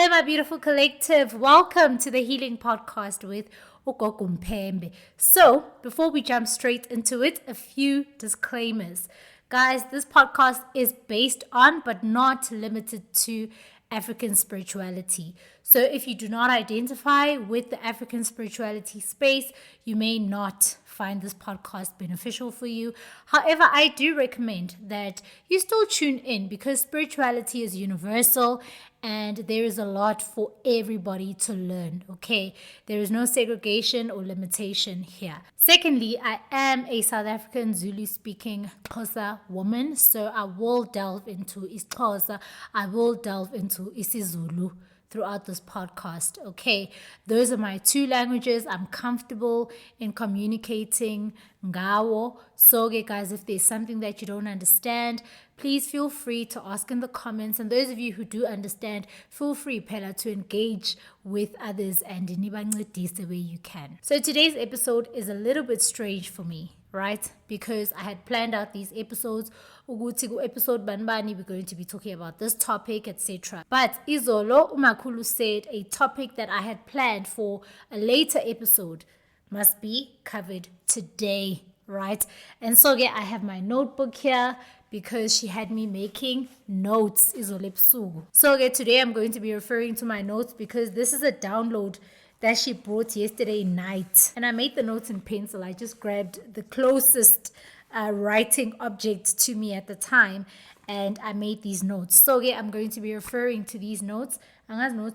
Hello, my beautiful collective. Welcome to the Healing Podcast with uGogo Mphemba. So, before we jump straight into it, a few disclaimers. Guys, this podcast is based on, but not limited to, African spirituality. So, if you do not identify with the African spirituality space, you may not find this podcast beneficial for you. However, I do recommend that you still tune in because spirituality is universal and there is a lot for everybody to learn, okay? There is no segregation or limitation here. Secondly, I am a South African Zulu-speaking Xhosa woman, so I will delve into isiXhosa, I will delve into isiZulu throughout this podcast, okay? Those are my two languages. I'm comfortable in communicating ngawo. So, okay, guys, if there's something that you don't understand, please feel free to ask in the comments. And those of you who do understand, feel free, Pella, to engage with others and nibancedise the way you can. So today's episode is a little bit strange for me, right? Because I had planned out these episodes. Episode banbani, we're going to be talking about this topic, etc. But izolo umakhulu said a topic that I had planned for a later episode must be covered today, right? And so yeah, I have my notebook here because she had me making notes izolo ebusuku. So okay, today I'm going to be referring to my notes because this is a download that she brought yesterday night. And I made the notes in pencil. I just grabbed the closest writing object to me at the time and I made these notes. So yeah, I'm going to be referring to these notes. I'm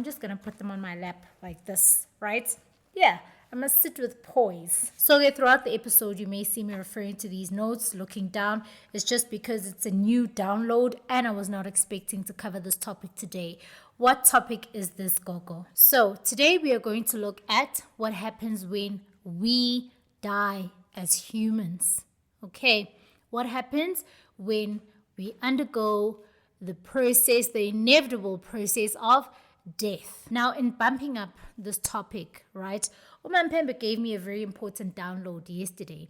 just going to put them on my lap like this, right? Yeah, I must sit with poise. So yeah, throughout the episode, you may see me referring to these notes, looking down. It's just because it's a new download and I was not expecting to cover this topic today. What topic is this, Gogo? So today we are going to look at what happens when we die as humans. Okay, what happens when we undergo the process, the inevitable process of death. Now, in bumping up this topic, right, Mphemba gave me a very important download yesterday.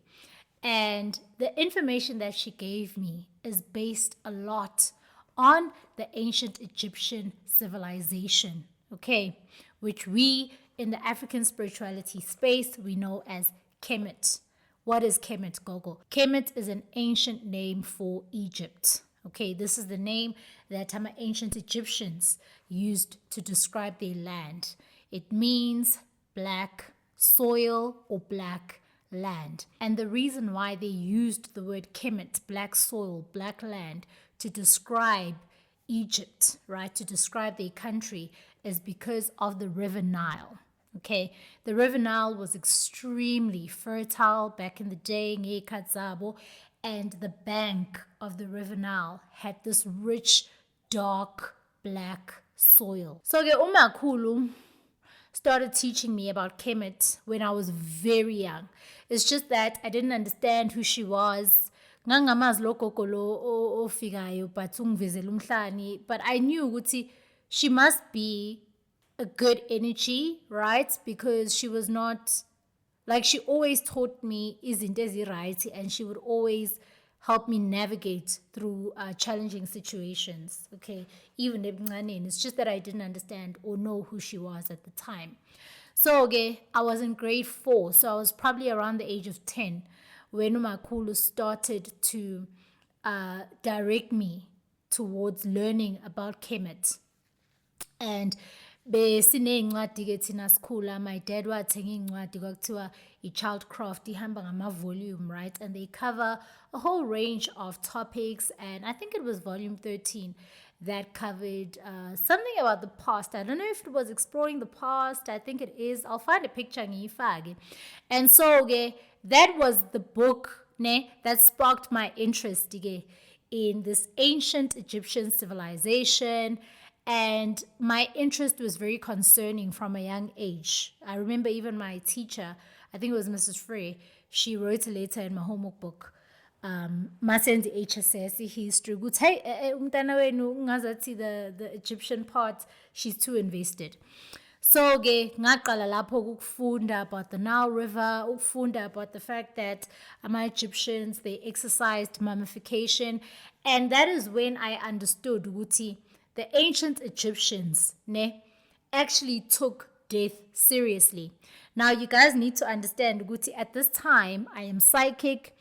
And the information that she gave me is based a lot on the ancient Egyptian civilization, okay, which we in the African spirituality space, we know as Kemet. What is Kemet, Gogo? Kemet is an ancient name for Egypt. Okay, this is the name that ancient Egyptians used to describe their land. It means black soil or black land. And the reason why they used the word Kemet, black soil, black land, to describe Egypt, right, to describe their country, is because of the river Nile. Okay, the river Nile was extremely fertile back in the day, and the bank of the river Nile had this rich, dark, black soil. So umakhulu started teaching me about Kemet when I was very young. It's just that I didn't understand who she was. But I knew ukuthi she must be a good energy, right? Because she was not, like, she always taught me izinto right, and she would always help me navigate through challenging situations, okay? Even it's just that I didn't understand or know who she was at the time. So, okay, I was in grade 4, so I was probably around the age of 10 when umakhulu started to direct me towards learning about Kemet. And besiney'ncwadi-ke thina sikhula, my dad wathenga iy'ncwadi kwakuthiwa i-childcraft ihamba ngama-volume, right? And they cover a whole range of topics, and I think it was volume 13 that covered something about the past. I don't know if it was exploring the past. I think it is. I'll find a picture ngiyifake. And so that was the book that sparked my interest in this ancient Egyptian civilization. And my interest was very concerning from a young age. I remember even my teacher, I think it was Mrs. Frey, she wrote a letter in my homework book. Masendi HSS history. Hey, the Egyptian part, she's too invested. So ngaqala lapho ukufunda about the Nile River, ukufunda about the fact that Egyptians, they exercised mummification, and that is when I understood ukuthi the ancient Egyptians actually took death seriously. Now, you guys need to understand, Guti, at this time, I am psychic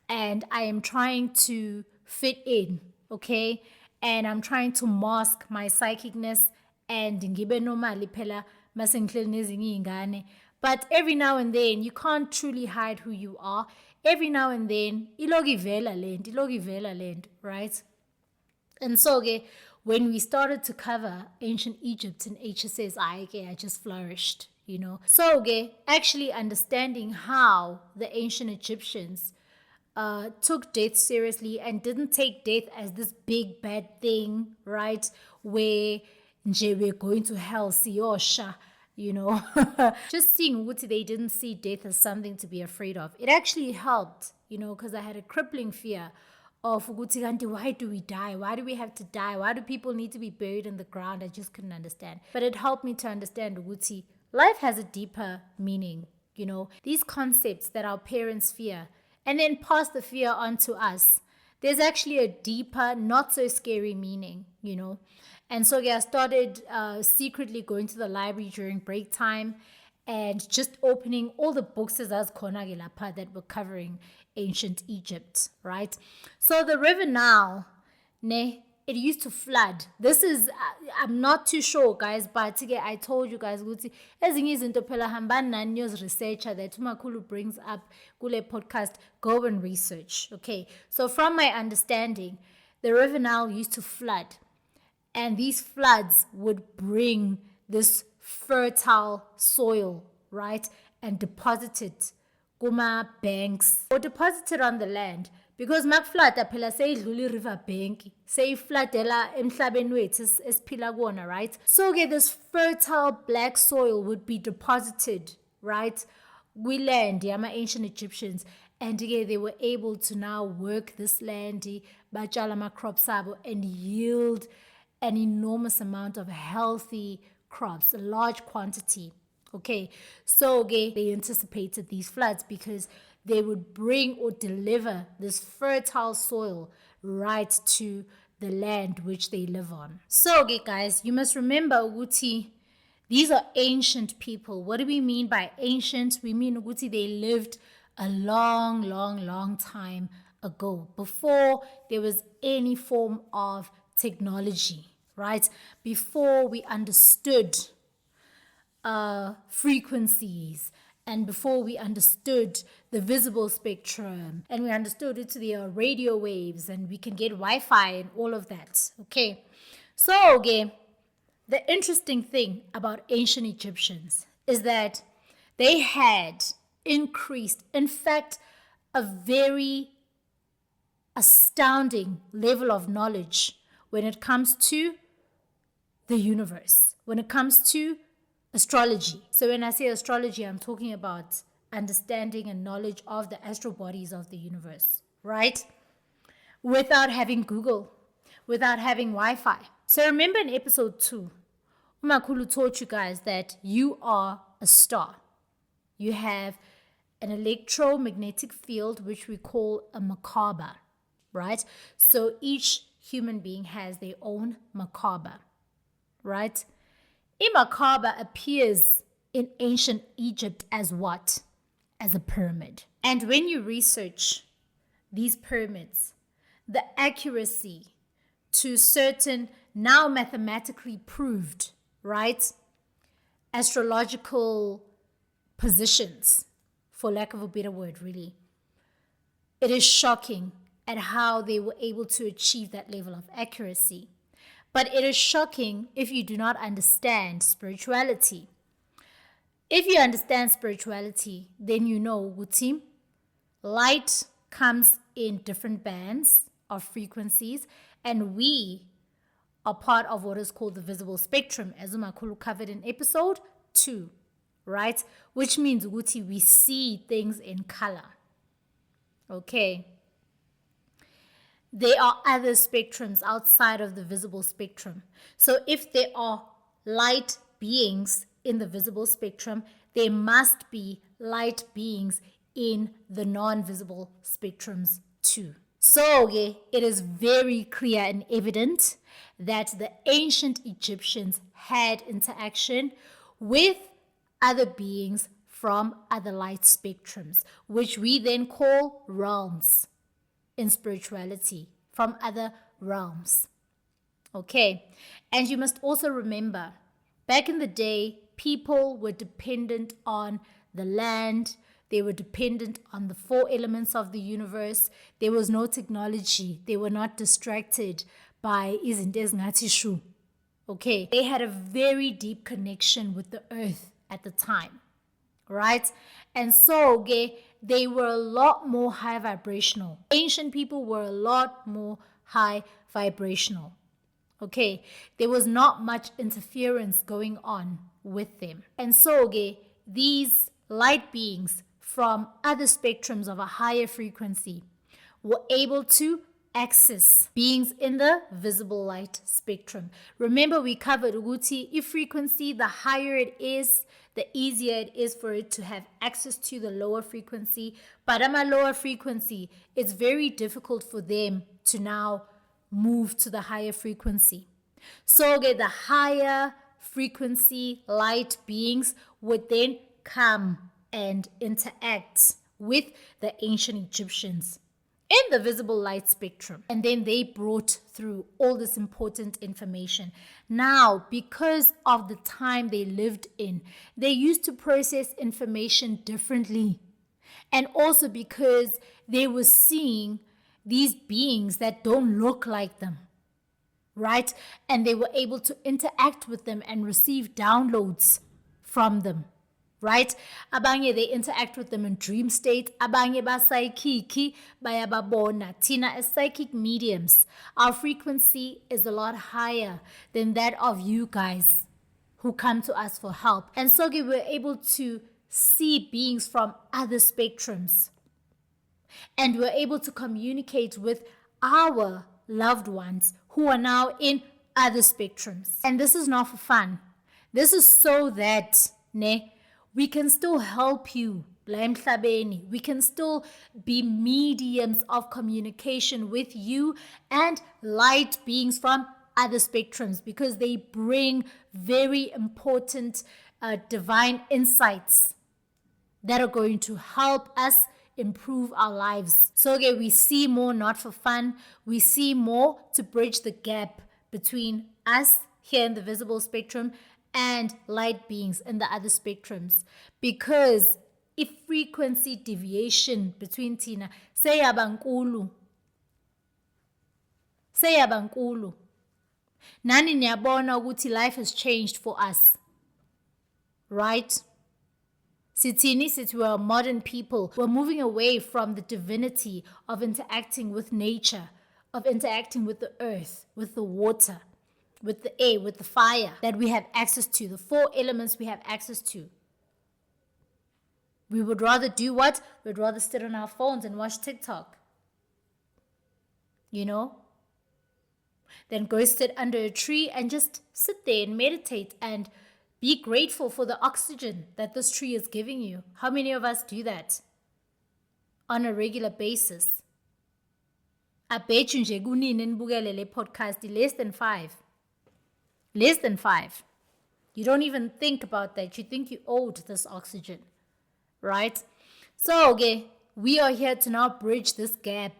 and I am trying to fit in, okay? And I'm trying to mask my psychicness and ngibe normally phela masengihleli nezinye iy'ngane. But every now and then, you can't truly hide who you are. Every now and then, iloku ivela lento, right? And so, when we started to cover ancient Egypt and HSS, I just flourished, you know. So, actually understanding how the ancient Egyptians took death seriously and didn't take death as this big bad thing, right? Where we're going to hell, siyosha, you know. Just seeing what they didn't see death as something to be afraid of. It actually helped, you know, because I had a crippling fear of why do we die? Why do we have to die? Why do people need to be buried in the ground? I just couldn't understand. But it helped me to understand Uguti. Life has a deeper meaning, you know. These concepts that our parents fear and then pass the fear on to us. There's actually a deeper, not so scary meaning, you know. And so I started secretly going to the library during break time and just opening all the books as that were covering ancient Egypt, right? So the river Nile, it used to flood. This is, I'm not too sure, guys, but I told you guys, ezinye izinto phela hambani nani news researcher that uMakhulu brings up kule podcast, go and research, okay? So from my understanding, the river Nile used to flood. And these floods would bring this fertile soil, right? And deposit it kuma banks or deposit it on the land. Because makflata phela seyidlula river bank, seyifladela emhlabeni wethu esiphila kuwona, right? So this fertile black soil would be deposited, right? We land, my ancient Egyptians. And they were able to now work this land, batshala ama crops abo, and yield an enormous amount of healthy crops, a large quantity. Okay, so they anticipated these floods because they would bring or deliver this fertile soil right to the land which they live on. So guys, you must remember, Uguti, these are ancient people. What do we mean by ancient? We mean, Uguti, they lived a long time ago, before there was any form of technology, right? Before we understood frequencies, and before we understood the visible spectrum, and we understood it to the radio waves, and we can get Wi-Fi and all of that, okay? So, the interesting thing about ancient Egyptians is that they had increased, in fact, a very astounding level of knowledge when it comes to the universe, when it comes to astrology. So when I say astrology, I'm talking about understanding and knowledge of the astral bodies of the universe, right? Without having Google, without having Wi-Fi. So remember in episode 2, Umakhulu taught you guys that you are a star. You have an electromagnetic field, which we call a macabre, right? So each human being has their own macabre, right? A macabre appears in ancient Egypt as what? As a pyramid. And when you research these pyramids, the accuracy to certain, now mathematically proved, right, astrological positions, for lack of a better word, really, it is shocking at how they were able to achieve that level of accuracy. But it is shocking if you do not understand spirituality. If you understand spirituality, then you know, Guti, light comes in different bands of frequencies, and we are part of what is called the visible spectrum, as Umakhulu covered in episode 2, right? Which means, Guti, we see things in color. Okay. There are other spectrums outside of the visible spectrum. So if there are light beings in the visible spectrum, there must be light beings in the non-visible spectrums too. So it is very clear and evident that the ancient Egyptians had interaction with other beings from other light spectrums, which we then call realms in spirituality, from other realms. Okay, and you must also remember, back in the day, people were dependent on the land. They were dependent on the 4 elements of the universe. There was no technology. They were not distracted by izinto ezingathi shu. Okay, they had a very deep connection with the earth at the time, right? And so they were a lot more high vibrational. Ancient people were a lot more high vibrational. Okay, there was not much interference going on with them. And so these light beings from other spectrums of a higher frequency were able to access beings in the visible light spectrum. Remember, we covered Uguti, if frequency, the higher it is, the easier it is for it to have access to the lower frequency. But at a lower frequency, it's very difficult for them to now move to the higher frequency. So the higher frequency light beings would then come and interact with the ancient Egyptians in the visible light spectrum. And then they brought through all this important information. Now, because of the time they lived in, they used to process information differently. And also because they were seeing these beings that don't look like them, right? And they were able to interact with them and receive downloads from them, right? Abanye, they interact with them in dream state. Abanye ba psychic, bayababona. Tina, as psychic mediums, our frequency is a lot higher than that of you guys who come to us for help. And so we were able to see beings from other spectrums. And we're able to communicate with our loved ones who are now in other spectrums. And this is not for fun. This is so that we can still help you. We can still be mediums of communication with you and light beings from other spectrums, because they bring very important divine insights that are going to help us improve our lives. So we see more not for fun. We see more to bridge the gap between us here in the visible spectrum and light beings in the other spectrums. Because if frequency deviation between Tina, say abankulu, nani niyabona ukuthi life has changed for us, right? Sithi we're modern people. We're moving away from the divinity of interacting with nature, of interacting with the earth, with the water, with the air, with the fire that we have access to, the 4 elements we have access to. We would rather do what? We'd rather sit on our phones and watch TikTok, than go sit under a tree and just sit there and meditate and be grateful for the oxygen that this tree is giving you. How many of us do that on a regular basis? I bet you nje kunini nibukele le podcast less than 5. Less than 5. You don't even think about that. You think you owed this oxygen, right? So we are here to now bridge this gap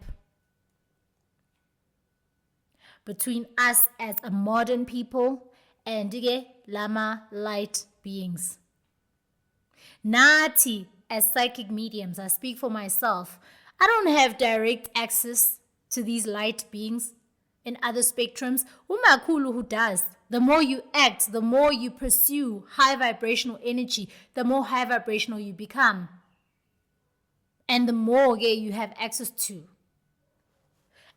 between us as a modern people and lama light beings. Nati, as psychic mediums, I speak for myself. I don't have direct access to these light beings in other spectrums. Umakhulu who does. The more you act, the more you pursue high vibrational energy, the more high vibrational you become. And the more you have access to.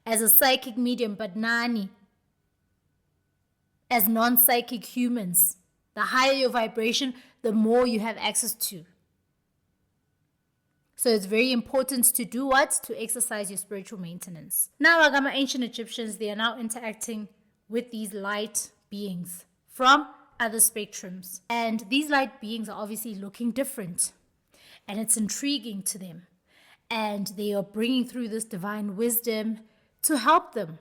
As a psychic medium, but nani, as non-psychic humans, the higher your vibration, the more you have access to. So it's very important to do what? To exercise your spiritual maintenance. Now, Agama ancient Egyptians, they are now interacting with these light beings from other spectrums. And these light beings are obviously looking different. And it's intriguing to them. and they are bringing through this divine wisdom to help them.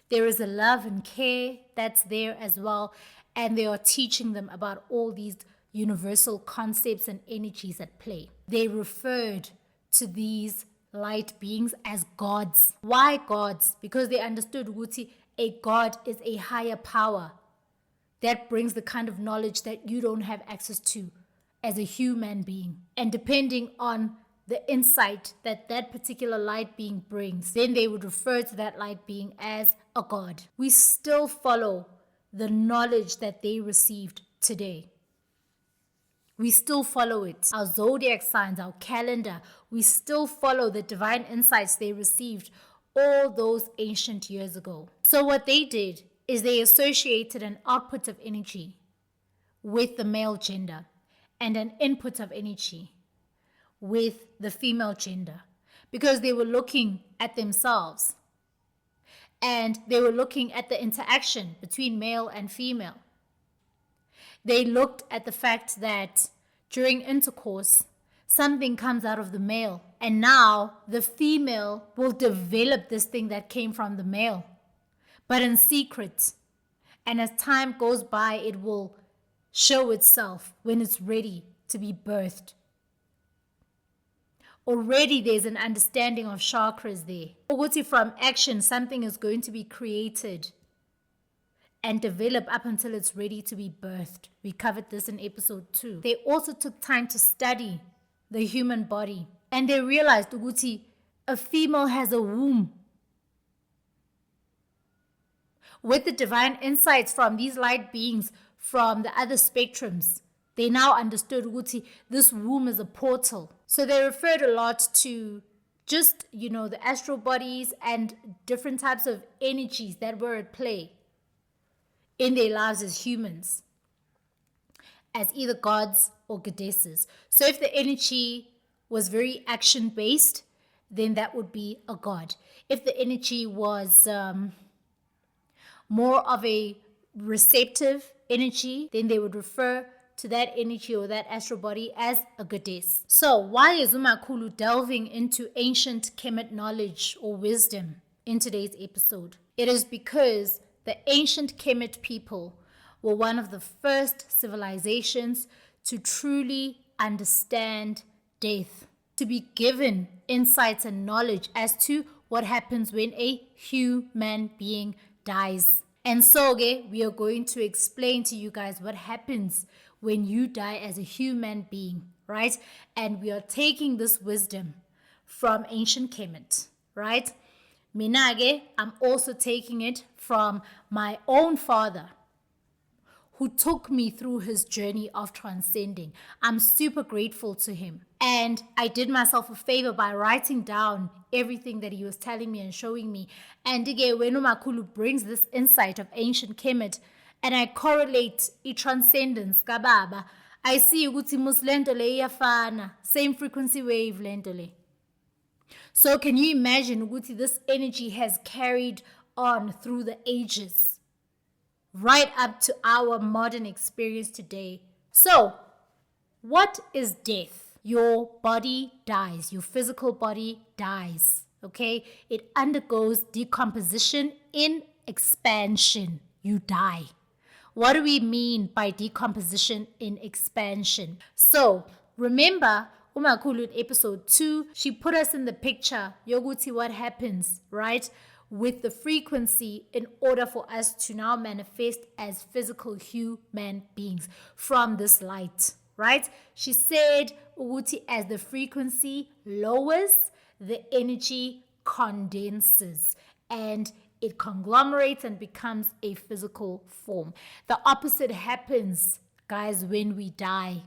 There is a love and care that's there as well, and they are teaching them about all these universal concepts and energies at play. They referred to these light beings as gods. Why gods? Because they understood Wuti, a god is a higher power that brings the kind of knowledge that you don't have access to as a human being. And depending on the insight that that particular light being brings, then they would refer to that light being as a god. We still follow the knowledge that they received today. We still follow it. Our zodiac signs, our calendar, we still follow the divine insights they received all those ancient years ago. So what they did is they associated an output of energy with the male gender and an input of energy with the female gender, because they were looking at themselves and they were looking at the interaction between male and female. They looked at the fact that during intercourse, something comes out of the male, and now the female will develop this thing that came from the male, but in secret. And as time goes by, it will show itself when it's ready to be birthed. Already there's an understanding of chakras there. From action, something is going to be created and develop up until it's ready to be birthed. We covered this in episode 2. They also took time to study the human body, and they realized a female has a womb. With the divine insights from these light beings from the other spectrums, they now understood this womb is a portal. So they referred a lot to just, the astral bodies and different types of energies that were at play in their lives as humans, as either gods or goddesses. So if the energy was very action-based, then that would be a god. If the energy was more of a receptive energy, then they would refer to that energy or that astral body as a goddess. So why is uMakhulu delving into ancient Kemet knowledge or wisdom in today's episode? It is because the ancient Kemet people were one of the first civilizations to truly understand death, to be given insights and knowledge as to what happens when a human being dies. And so we are going to explain to you guys what happens when you die as a human being, right? And we are taking this wisdom from ancient Kemet, right? Minage, I'm also taking it from my own father, who took me through his journey of transcending. I'm super grateful to him. And I did myself a favor by writing down everything that he was telling me and showing me. And again, when uMakhulu brings this insight of ancient Kemet, and I correlate transcendence, kababa, I see ukuthi muslento le iyafana, same frequency wave lento le. So can you imagine ukuthi this energy has carried on through the ages, right up to our modern experience today. So, what is death? Your body dies. Your physical body dies. Okay? It undergoes decomposition in expansion. You die. What do we mean by decomposition in expansion? So, remember, uMakhulu in episode 2, she put us in the picture, yoguti, what happens, right? With the frequency in order for us to now manifest as physical human beings from this light, right? She said, Uguti, as the frequency lowers, the energy condenses and it conglomerates and becomes a physical form. The opposite happens, guys, when we die,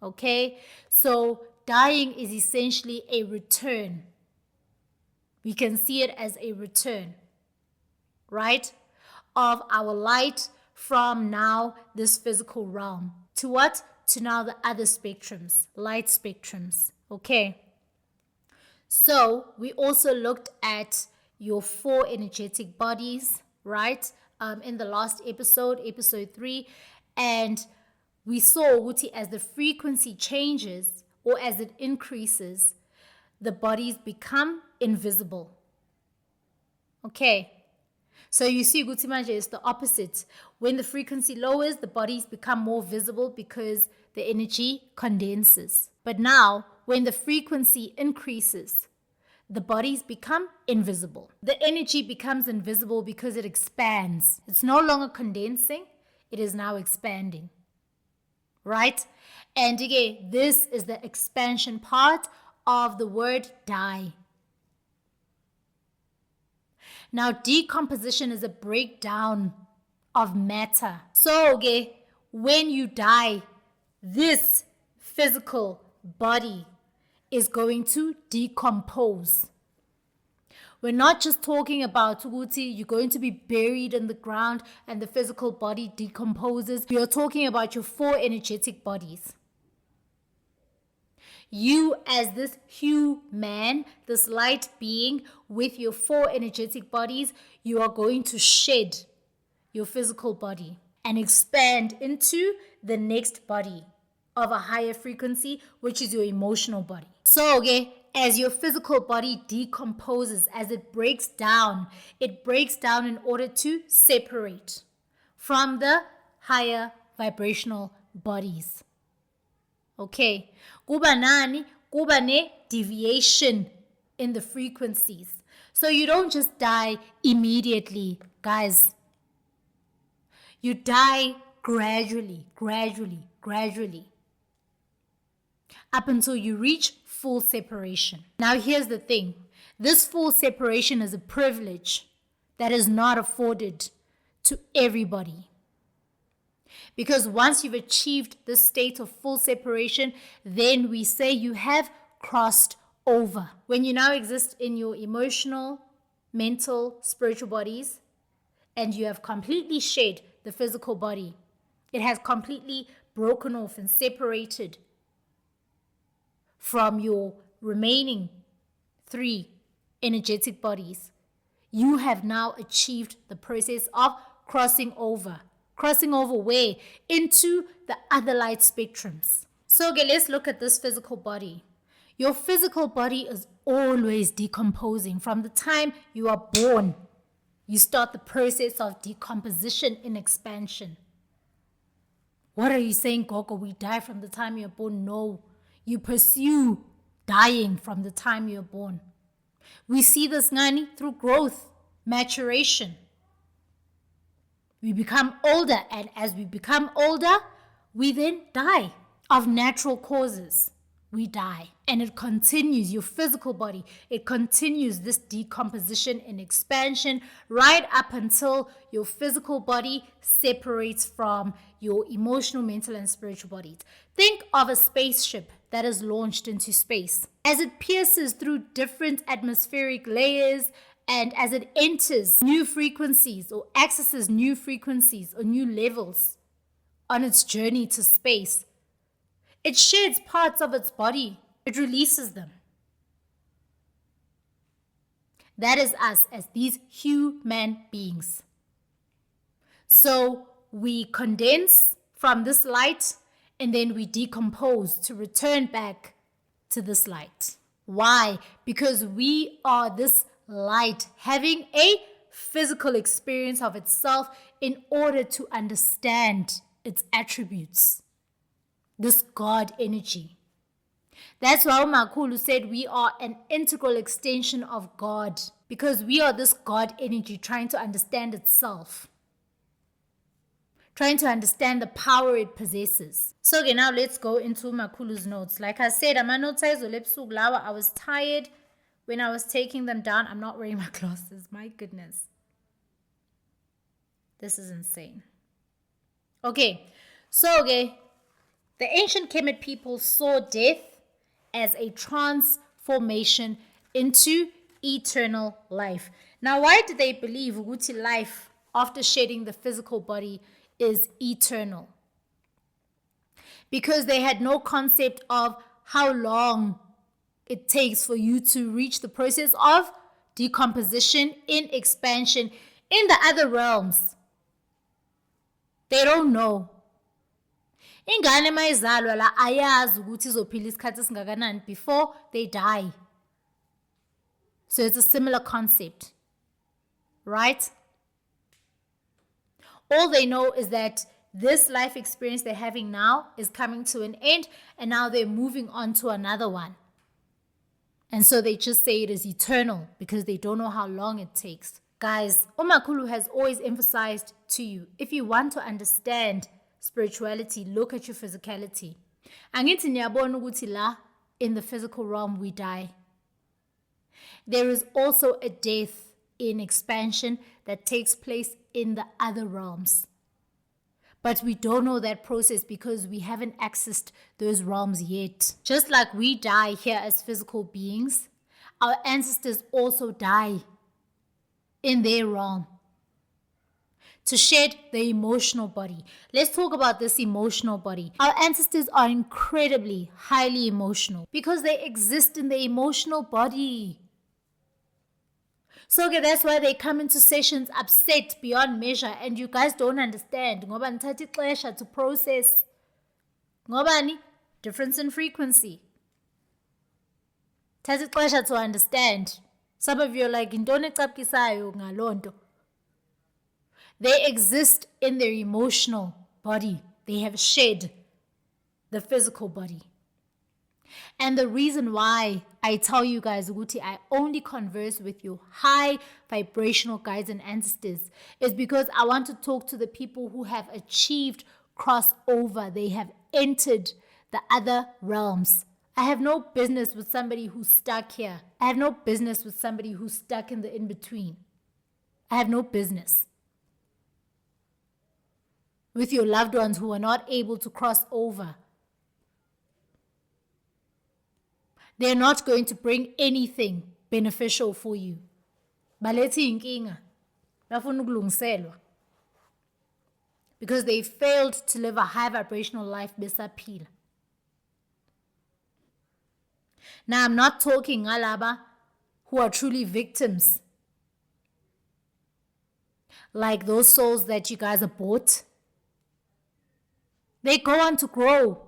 okay? So dying is essentially a return. We can see it as a return, right, of our light from now this physical realm to what? To now the other spectrums, light spectrums, okay? So we also looked at your 4 energetic bodies, right, in the last episode, episode 3, and we saw Wuti as the frequency changes or as it increases, the bodies become invisible. Okay. So you see, Gutimanje is the opposite. When the frequency lowers, the bodies become more visible because the energy condenses. But now, when the frequency increases, the bodies become invisible. The energy becomes invisible because it expands. It's no longer condensing, it is now expanding. Right? And again, this is the expansion part of the word die. Now, decomposition is a breakdown of matter. So, okay, when you die, this physical body is going to decompose. We're not just talking about Tuguti, you're going to be buried in the ground and the physical body decomposes. We are talking about your 4 energetic bodies. You as this human, this light being with your 4 energetic bodies, you are going to shed your physical body and expand into the next body of a higher frequency, which is your emotional body. So, okay, as your physical body decomposes, as it breaks down in order to separate from the higher vibrational bodies. Okay, kuba ne deviation in the frequencies. So you don't just die immediately, guys. You die gradually, up until you reach full separation. Now here's the thing. This full separation is a privilege that is not afforded to everybody. Because once you've achieved this state of full separation, then we say you have crossed over. When you now exist in your emotional, mental, spiritual bodies, and you have completely shed the physical body, it has completely broken off and separated from your remaining 3 energetic bodies, you have now achieved the process of crossing over. Crossing over where? Into the other light spectrums. So okay, let's look at this physical body. Your physical body is always decomposing. From the time you are born, you start the process of decomposition in expansion. What are you saying, Gogo? We die from the time you're born? No. You pursue dying from the time you're born. We see this, Ngani, through growth, maturation. We become older, and as we become older, we then die of natural causes. We die. And it continues, your physical body, it continues this decomposition and expansion right up until your physical body separates from your emotional, mental, and spiritual bodies. Think of a spaceship that is launched into space. As it pierces through different atmospheric layers, and as it enters new frequencies or accesses new frequencies or new levels on its journey to space, it sheds parts of its body. It releases them. That is us as these human beings. So we condense from this light and then we decompose to return back to this light. Why? Because we are this light having a physical experience of itself in order to understand its attributes. This God energy. That's why Umakhulu said we are an integral extension of God, because we are this God energy trying to understand itself, trying to understand the power it possesses. So okay, now let's go into Umakhulu's notes. Like I said, I was tired when I was taking them down. I'm not wearing my glasses. My goodness. This is insane. Okay, so okay, the ancient Kemet people saw death as a transformation into eternal life. Now, why did they believe Uguti life after shedding the physical body is eternal? Because they had no concept of how long it takes for you to reach the process of decomposition in expansion in the other realms. They don't know. Ingane mayizalwa la ayazi ukuthi izophila isikhathi esingakanani before they die. So it's a similar concept, right? All they know is that this life experience they're having now is coming to an end, and now they're moving on to another one. And so they just say it is eternal because they don't know how long it takes. Guys, Umakulu has always emphasized to you, if you want to understand spirituality, look at your physicality. Angithi niyabona ukuthi la in the physical realm we die. There is also a death in expansion that takes place in the other realms. But we don't know that process because we haven't accessed those realms yet. Just like we die here as physical beings, our ancestors also die in their realm to shed the emotional body. Let's talk about this emotional body. Our ancestors are incredibly highly emotional because they exist in the emotional body. So that's why they come into sessions upset beyond measure, and you guys don't understand. Ngoba nithatha ixesha to process. Ngobani? Difference in frequency. Thatha ixesha to understand. Some of you are like, intoni ecapkisayo ngalonto. They exist in their emotional body. They have shed the physical body. And the reason why I tell you guys, Uguti, I only converse with your high vibrational guides and ancestors is because I want to talk to the people who have achieved crossover. They have entered the other realms. I have no business with somebody who's stuck here. I have no business with somebody who's stuck in the in-between. I have no business with your loved ones who are not able to cross over. They're not going to bring anything beneficial for you. Balethi inkinga. Bafuna ukulungiselwa. Because they failed to live a high vibrational life besaphila. Now, I'm not talking alaba who are truly victims. Like those souls that you guys are bought. They go on to grow.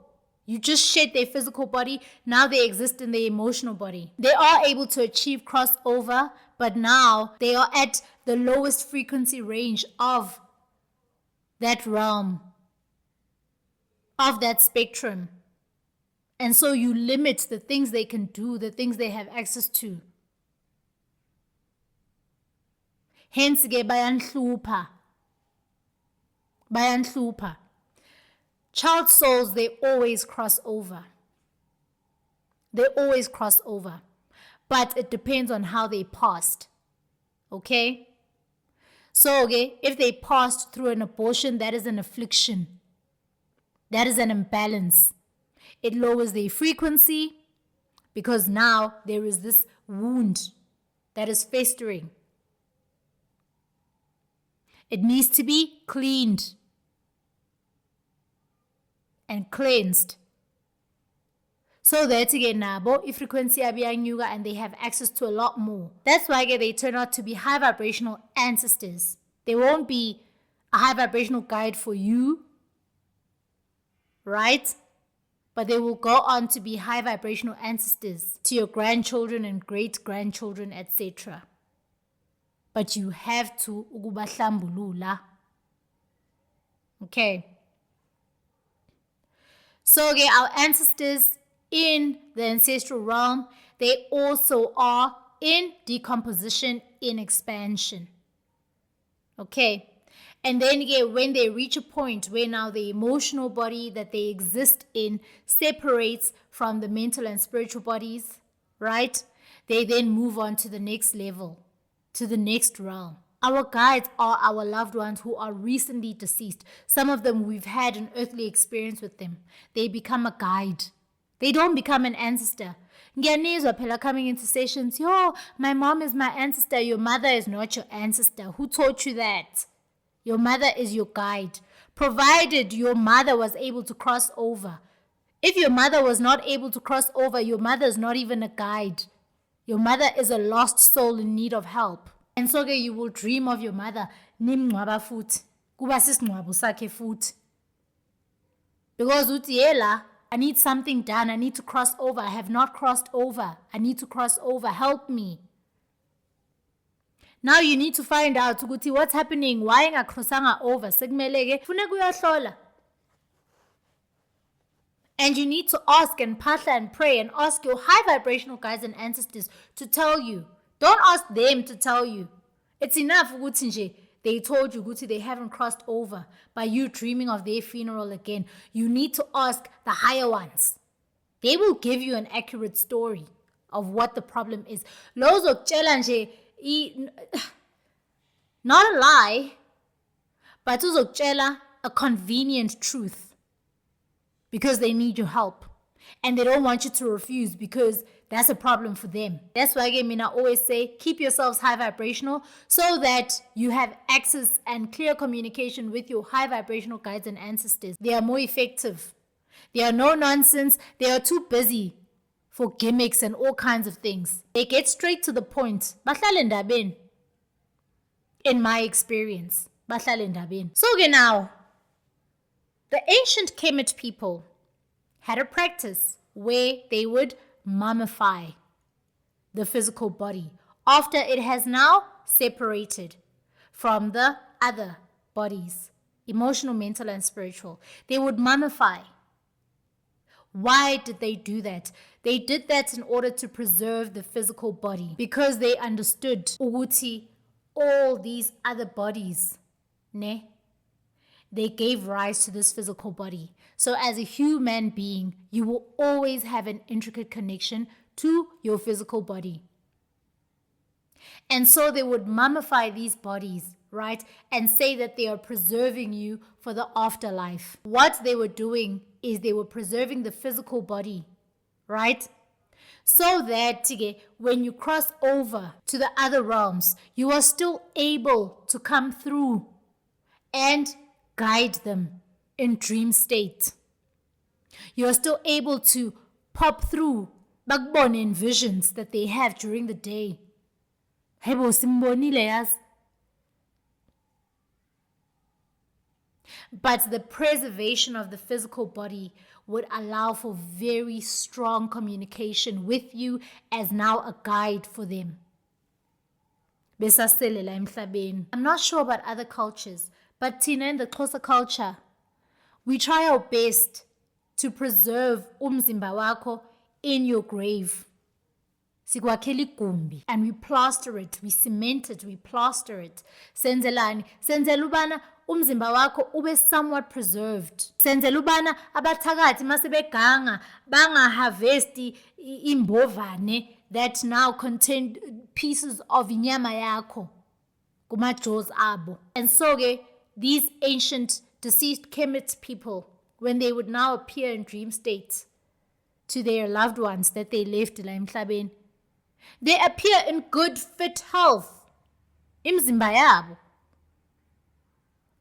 You just shed their physical body. Now they exist in their emotional body. They are able to achieve crossover, but now they are at the lowest frequency range of that realm, of that spectrum. And so you limit the things they can do, the things they have access to. Hence, bayanhlupha. Child souls, they always cross over. They always cross over. But it depends on how they passed. Okay? So, if they passed through an abortion, that is an affliction. That is an imbalance. It lowers their frequency because now there is this wound that is festering. It needs to be cleaned and cleansed. So that again, nabo, if frequency abiyanyuga and they have access to a lot more. That's why they turn out to be high vibrational ancestors. They won't be a high vibrational guide for you, right? But they will go on to be high vibrational ancestors to your grandchildren and great-grandchildren, etc. But you have to ukubahlambulula. Okay. So our ancestors in the ancestral realm, they also are in decomposition, in expansion. Okay. And then when they reach a point where now the emotional body that they exist in separates from the mental and spiritual bodies, right? They then move on to the next level, to the next realm. Our guides are our loved ones who are recently deceased. Some of them, we've had an earthly experience with them. They become a guide. They don't become an ancestor. Ngiyanizwa phela coming into sessions, yo, my mom is my ancestor. Your mother is not your ancestor. Who taught you that? Your mother is your guide, provided your mother was able to cross over. If your mother was not able to cross over, your mother is not even a guide. Your mother is a lost soul in need of help. And so you will dream of your mother. Nimngcwaba futhi. Kuba sisingcwabo sakhe futhi. Because uthi yela, I need something done. I need to cross over. I have not crossed over. I need to cross over. Help me. Now you need to find out ukuthi what's happening, why ngakrossanga over, sekumele ke funeka uyahlola. And you need to ask and pasha and pray and ask your high vibrational guides and ancestors to tell you. Don't ask them to tell you. It's enough ukuthi nje they told you ukuthi they haven't crossed over by you dreaming of their funeral again. You need to ask the higher ones. They will give you an accurate story of what the problem is. Lo uzokutshela nje not a lie, but uzokutshela a convenient truth. Because they need your help. And they don't want you to refuse because that's a problem for them. That's why I always say, keep yourselves high vibrational so that you have access and clear communication with your high vibrational guides and ancestors. They are more effective. They are no nonsense. They are too busy for gimmicks and all kinds of things. They get straight to the point. Bahlale ndabeni. In my experience. Bahlale ndabeni. So now, the ancient Kemet people had a practice where they would mummify the physical body after it has now separated from the other bodies, emotional, mental, and spiritual. They would mummify. Why did they do that? They did that in order to preserve the physical body because they understood ukuthi all these other bodies, they gave rise to this physical body. So as a human being, you will always have an intricate connection to your physical body. And so they would mummify these bodies, right? And say that they are preserving you for the afterlife. What they were doing is they were preserving the physical body, right? So that when you cross over to the other realms, you are still able to come through and guide them in dream state. You're still able to pop through bakubone in visions that they have during the day. But the preservation of the physical body would allow for very strong communication with you as now a guide for them. I'm not sure about other cultures, but Tina, in the Xhosa culture, we try our best to preserve umzimba wakho in your grave. Sikwakhela igumbi, and we plaster it, we cement it, we plaster it. Senzelani? Senzela ubana umzimba wakho ube somewhat preserved. Senzela ubana abathakathi masebeganga banga-harvesti imbovane that now contain pieces of inyama yakho kuma-jaws abo. And so these ancient deceased Kemet people, when they would now appear in dream states to their loved ones that they left la emhlabeni, they appear in good, fit health. Imzimba yabo.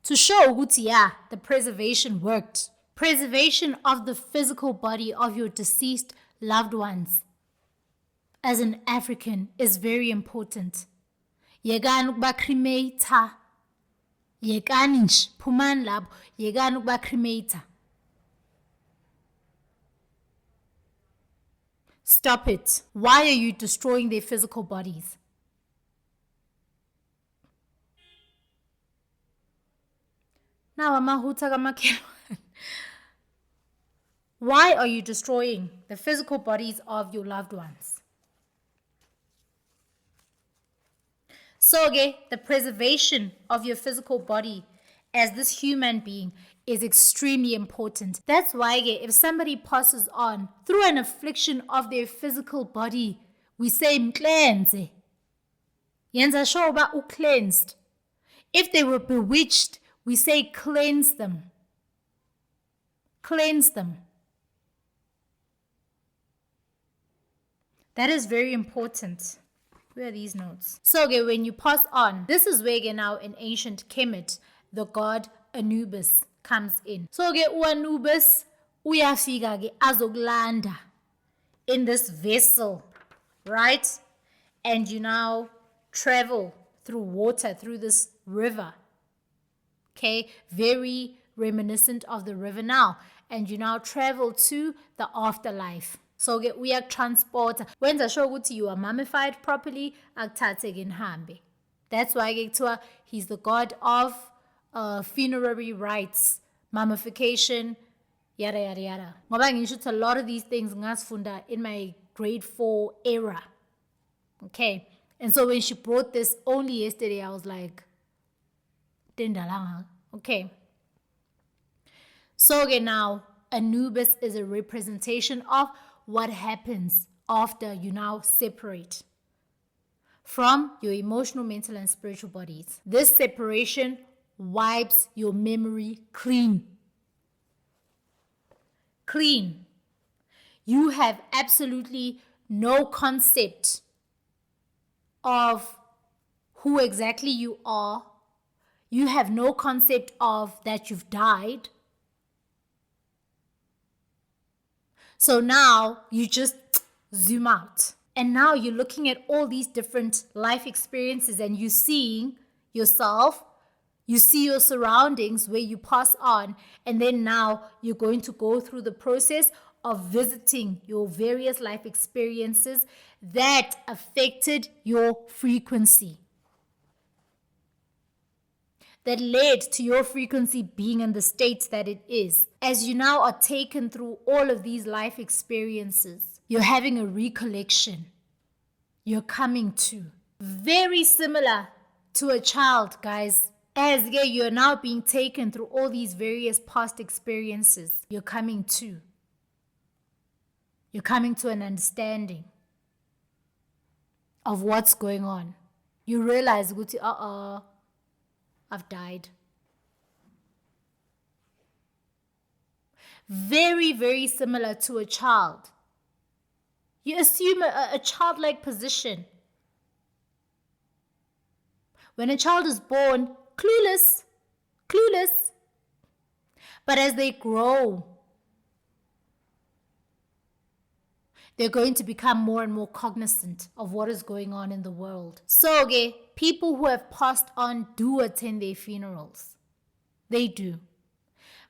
To show ukuthi the preservation worked. Preservation of the physical body of your deceased loved ones as an African is very important. Yekani ukuba cremator. Yekani nje phumani lapho, yekani ukuba cremator. Stop it. Why are you destroying their physical bodies? Now, amahuta kamakhelwane. Why are you destroying the physical bodies of your loved ones? So, the preservation of your physical body as this human being is extremely important. That's why if somebody passes on through an affliction of their physical body, we say mklenze. Yenza sure ba cleansed. If they were bewitched, we say cleanse them. Cleanse them. That is very important. Where are these notes? So when you pass on, this is where now in ancient Kemet, the god Anubis comes in. So uAnubis uyafika azokulanda in this vessel, right? And you now travel through water, through this river. Okay, very reminiscent of the river now. And you now travel to the afterlife. So we are transporter. When the show you are mummified properly, akuthathe ngihambe. That's why he's the god of funerary rites, mummification, yada yada yada. Ngoba ngisho ukuthi a lot of these things ngasifunda in my grade 4 era. Okay. And so when she brought this only yesterday, I was like, Dindalanga. Okay. So again, now Anubis is a representation of what happens after you now separate from your emotional, mental, and spiritual bodies. This separation wipes your memory clean. Clean. You have absolutely no concept of who exactly you are. You have no concept of that you've died. So now you just zoom out. And now you're looking at all these different life experiences and you're seeing yourself, you see your surroundings where you pass on, and then now you're going to go through the process of visiting your various life experiences that affected your frequency, that led to your frequency being in the state that it is. As you now are taken through all of these life experiences, you're having a recollection. You're coming to. Very similar to a child, guys. As you're now being taken through all these various past experiences, you're coming to. You're coming to an understanding of what's going on. You realize, I've died. Very, very similar to a child. You assume a childlike position. When a child is born, clueless. But as they grow, they're going to become more and more cognizant of what is going on in the world. So, people who have passed on do attend their funerals. They do.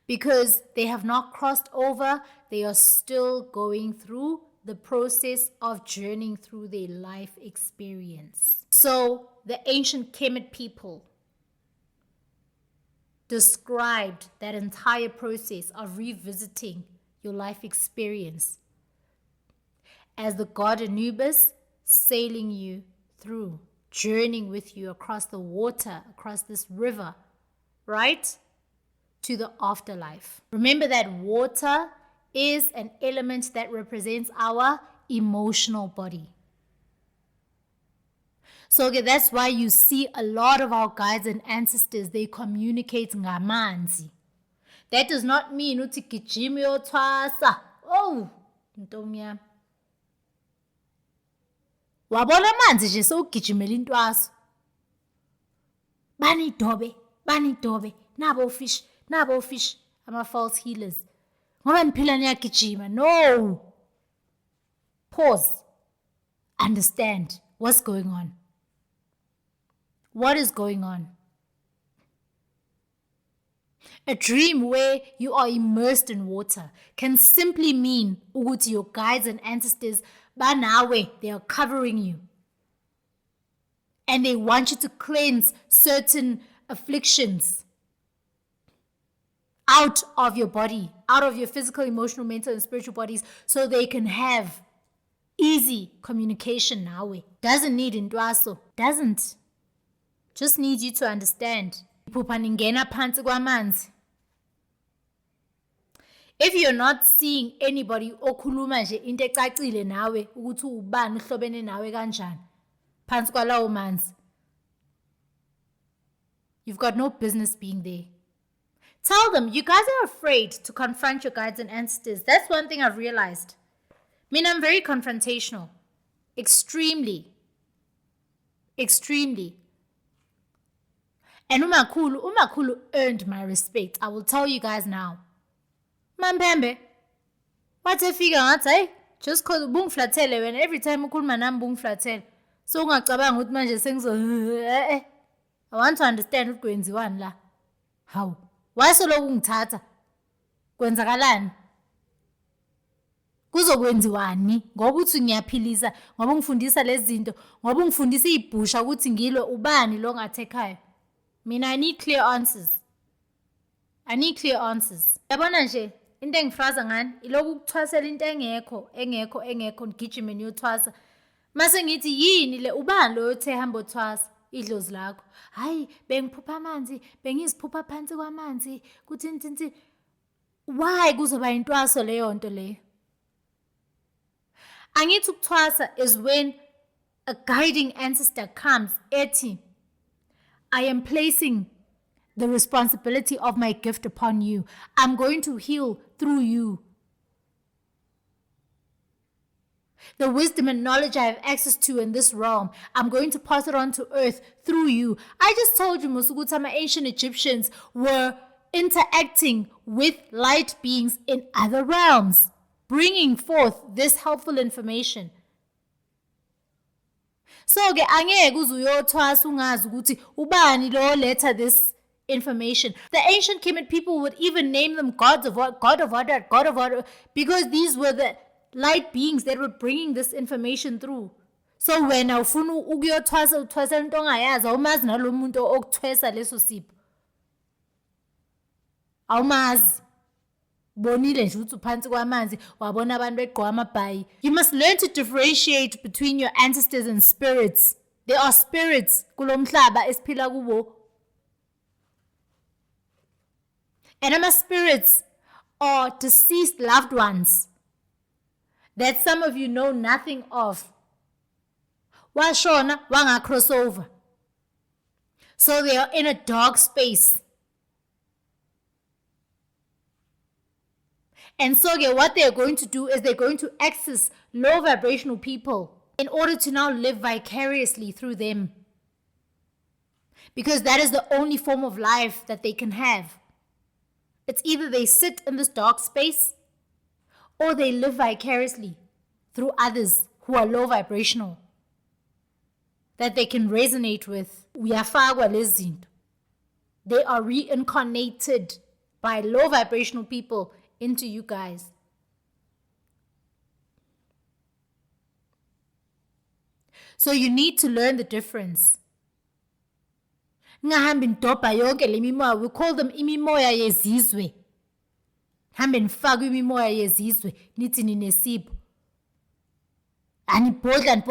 Because they have not crossed over, they are still going through the process of journeying through their life experience. So, the ancient Kemet people described that entire process of revisiting your life experience as the god Anubis sailing you through, journeying with you across the water, across this river, right? To the afterlife. Remember that water is an element that represents our emotional body. So that's why you see a lot of our guides and ancestors, they communicate ngamanzi. That does not mean uthi gijima uyotwasa. Oh, ntombi yami. Wabona amanzi nje sowugijimela intwaso. Banidobe, nabo fish, ama-false healers. Ngoba niphila niyagijima. No. Pause. Understand what's going on. What is going on? A dream where you are immersed in water can simply mean ukuthi your guides and ancestors banawe, they are covering you. And they want you to cleanse certain afflictions out of your body, out of your physical, emotional, mental, and spiritual bodies, so they can have easy communication nawe. Doesn't need intwaso. Doesn't. Just needs you to understand. If you're not seeing anybody okhuluma nje into ecacile nawe ukuthi ubani uhlobene nawe kanjani phansi kwalawo manzi, you've got no business being there. Tell them you guys are afraid to confront your guides and ancestors. That's one thing I've realized. I mean, I'm very confrontational. Extremely. And umakhulu earned my respect. I will tell you guys now. Mphemba, what if you got say? Just cause ubungiflathele when every time ukhuluma nami ubungiflathele. So ungacabanga ukuthi manje sengizo I want to understand ukuthi kwenziwani la. How? Why so lokhu ungithatha? Kwenzakalani? kuzokwenziwani ngoba uthi ngiyaphilisa ngoba ngifundisa lezi zinto ngoba ngifundisa ibhusha ukuthi ngilwe ubani lo ngathekhaya. Mina I need clear answers. Yabona nje into engifraza ngani iloku ukuthwasela into engekho ngigijime niyothwasa. Mase ngithi yini le ubani lo yothe hamba othwasa idlozi lakho. Hayi bengiphupha amanzi, bengiziphupha phansi kwamanzi, kuthi why kuzoba intwaso leyo nto leyo? Angithi ukuthwasa is when a guiding ancestor comes ethi, I am placing the responsibility of my gift upon you. I'm going to heal through you. The wisdom and knowledge I have access to in this realm, I'm going to pass it on to earth through you. I just told you, Musugutama, ancient Egyptians were interacting with light beings in other realms, bringing forth this helpful information. So ke angeke uzuyothwasa ungazi ukuthi ubani lo letha this information. The ancient Kemet people would even name them God of what, because these were the light beings that were bringing this information through. So when ufuna ukuyothwasa uthwasa into ongayazi awumazi nalo muntu okuthwesa leso sipho. Awumazi. Bonile nje uthi uphansi kwamanzi wabona abantu begqoka amabhayi. You must learn to differentiate between your ancestors and spirits. There are spirits kulomhlaba esiphila kubo. And ama spirits are deceased loved ones that some of you know nothing of. Washona wanga crossover. So they are in a dark space. And so what they're going to do is they're going to access low vibrational people in order to now live vicariously through them. Because that is the only form of life that they can have. It's either they sit in this dark space or they live vicariously through others who are low vibrational, that they can resonate with. Uyafakwa lezi zinto. They are reincarnated by low vibrational people into you guys. So you need to learn the difference. Ngahambi ndobha yonke le mimoya, we call them imimoya yezizwe. Hambe nifaka imimoya yezizwe nithi ninesipho. Anibhodla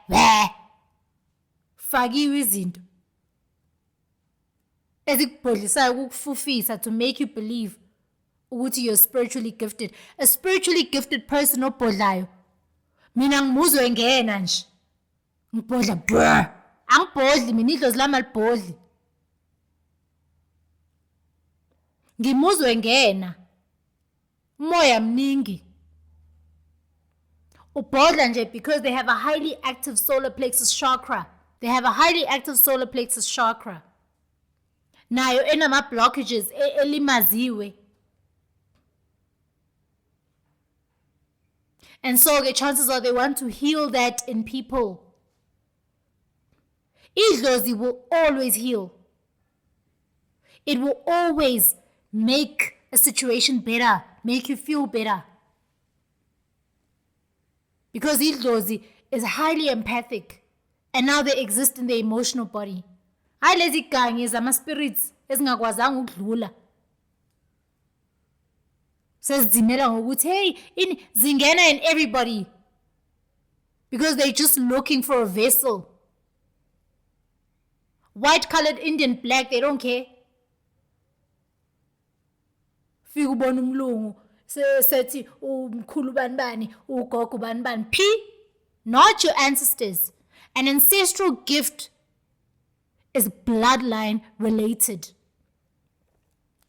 we. Fakiwe izinto ezikubhodlisayo ukufufisa to make you believe ukuthi you're spiritually gifted. A spiritually gifted person obhodlayo, mina ngimuzwe ngena nje ngibhodla angibhodli mina idlozi lami alibhodli, ngimuzwe ngena umoya mningi ubhodla nje because they have a highly active solar plexus chakra. Nayo enama blockages elimaziwe. And so the chances are they want to heal that in people. Idlozi will always heal. It will always make a situation better, make you feel better. Because idlozi is highly empathic, and now they exist in the emotional body. Hayi lezi gange zama spirits ezingakwazanga ukudlula. Sezimela ngokuthi hey zingena in everybody because they're just looking for a vessel. White colored Indian, black, they don't care. Fika ubona umlungu sethi umkhulu banibani ugogo banibani P, not your ancestors. An ancestral gift is bloodline related.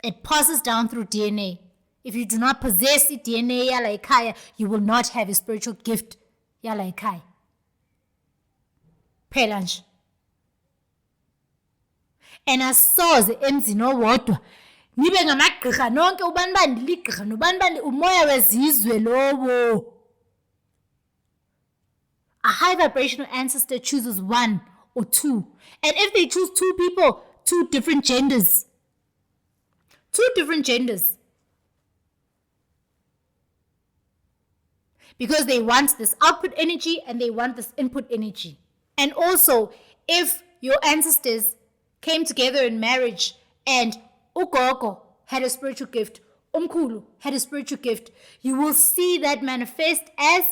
It passes down through DNA. If you do not possess the DNA yala ekhaya, you will not have a spiritual gift yala ekhaya. Phela nje. And asoze emzini owodwa nibe ngamagqirha nonke ubani bani ligqirha nobani bani umoya wezizwe lowo. A high vibrational ancestor chooses one or two. And if they choose two people, two different genders. because they want this output energy and they want this input energy. And also, if your ancestors came together in marriage and uGogo had a spiritual gift, Umkhulu had a spiritual gift, you will see that manifest as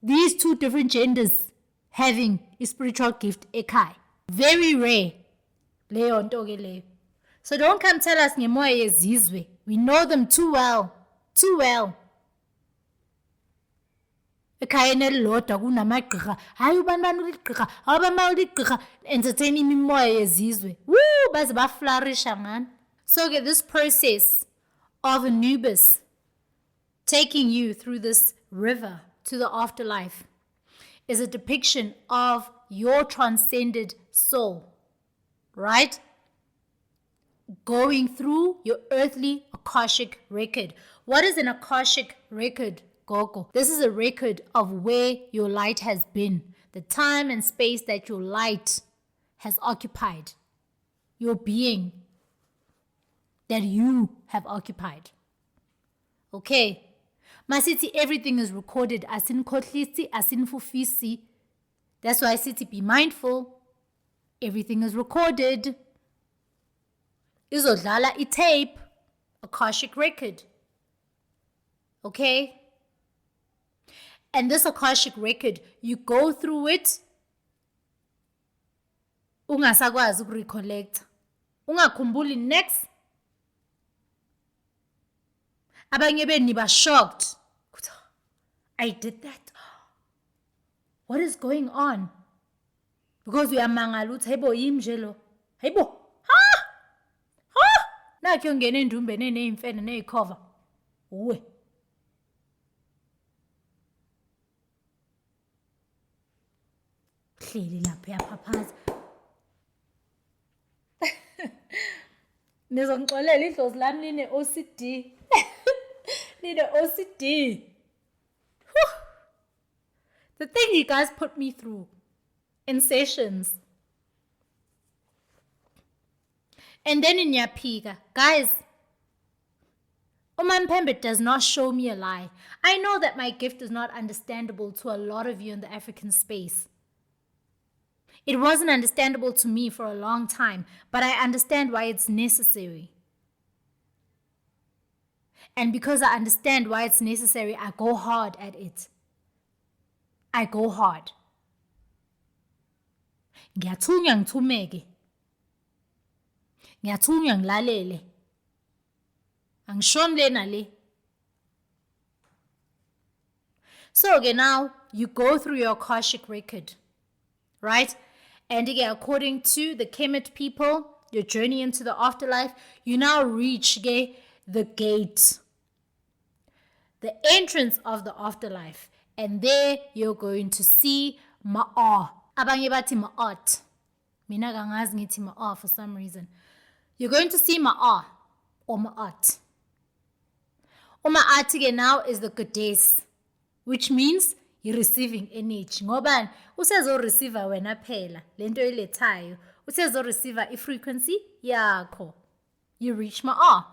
these two different genders having a spiritual gift ekhaya. Very rare. Leyo nto ke leyo. So don't come tell us ngemoya yezizwe. We know them too well. Too well. Ekhayeni elilodwa kunamagqirha. Hayi ubani uligqirha, abama uligqirha entertaining imimoya yezizwe. Woo, baze baflourisha man. So get this process of Anubis taking you through this river to the afterlife is a depiction of your transcended soul, right? Going through your earthly Akashic record. What is an Akashic record, Gogo? This is a record of where your light has been, the time and space that your light has occupied, your being that you have occupied. Okay. Masiti, everything is recorded. Asin kotlisi, asin fufisi. That's why I say to be mindful. Everything is recorded. Izodlala tape, Akashic record. Okay? And this Akashic record, you go through it, ungasakwazi ukurecollect. Ungakhumbuli next. Abanye beni ba shocked. I did that. What is going on? Because we are mangalut, hebo yimjelo. Hebo. Ha! Ha! Na kyo ngene ndumbe nene imfene ne cover. Uwe. Hleli lapha yaphapaza. Nizongixolela idlozi lami line OCD. Line OCD. The thing you guys put me through in sessions. And then in Yapika, guys, Mphemba does not show me a lie. I know that my gift is not understandable to a lot of you in the African space. It wasn't understandable to me for a long time, but I understand why it's necessary. And because I understand why it's necessary, I go hard at it. I go hard. Ngiyathunywa ngithumeke. Ngiyathunywa ngilalele. Angishoni le nale. So okay, now you go through your Akashic record, right? And again, according to the Kemet people, your journey into the afterlife, you now reach the gate, the entrance of the afterlife. And there you're going to see Ma'a. Abanye bathi Ma'at. Mina kangazi ngithi Ma'a for some reason. You're going to see Ma'a or Ma'at. Ma'at now is the goddess, which means you're receiving energy. Ngoba usezo receiver wena phela lento ilethayo. Usezo receiver frequency yakho. You reach Ma'a.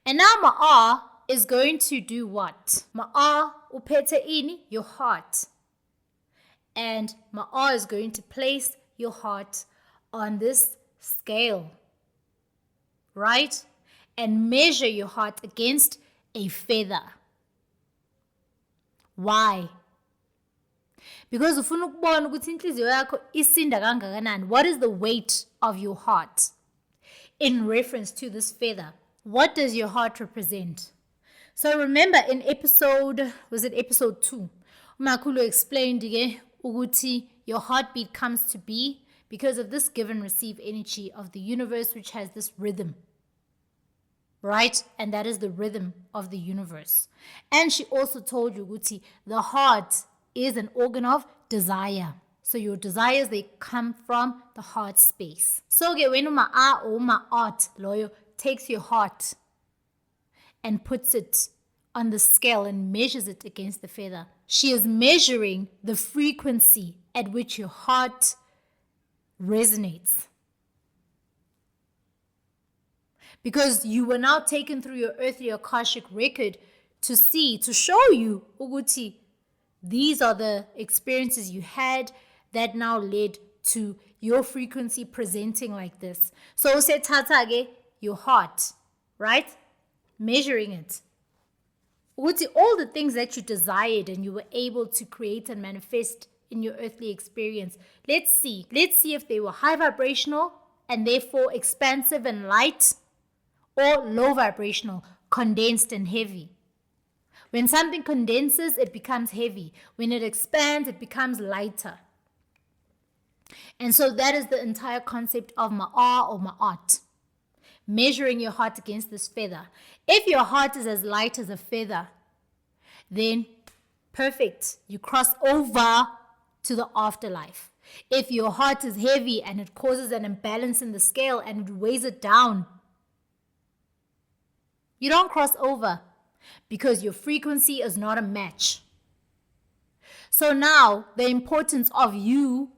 And now Ma'a is going to do what? Ma'a uphethe ini? Your heart. And Ma'a is going to place your heart on this scale, right? And measure your heart against a feather. Why? Because ufuna ukubona ukuthi inhliziyo yakho isinda kangakanani. What is the weight of your heart? In reference to this feather, what does your heart represent? So remember in episode 2, Umakhulu explained again, ukuthi your heartbeat comes to be because of this give and receive energy of the universe, which has this rhythm, right? And that is the rhythm of the universe. And she also told you, ukuthi the heart is an organ of desire. So your desires, they come from the heart space. So when Ma'a or Ma'at loyo takes your heart and puts it on the scale and measures it against the feather, she is measuring the frequency at which your heart resonates. Because you were now taken through your earthly Akashic record to show you, ukuthi, These are the experiences you had that now led to your frequency presenting like this. So sethatha your heart, right? Measuring it. All the things that you desired and you were able to create and manifest in your earthly experience. Let's see if they were high vibrational and therefore expansive and light, or low vibrational, condensed and heavy. When something condenses, it becomes heavy. When it expands, it becomes lighter. And so that is the entire concept of ma'ar or ma'at. Measuring your heart against this feather. If your heart is as light as a feather, then perfect. You cross over to the afterlife. If your heart is heavy and it causes an imbalance in the scale and it weighs it down, you don't cross over because your frequency is not a match. So now the importance of you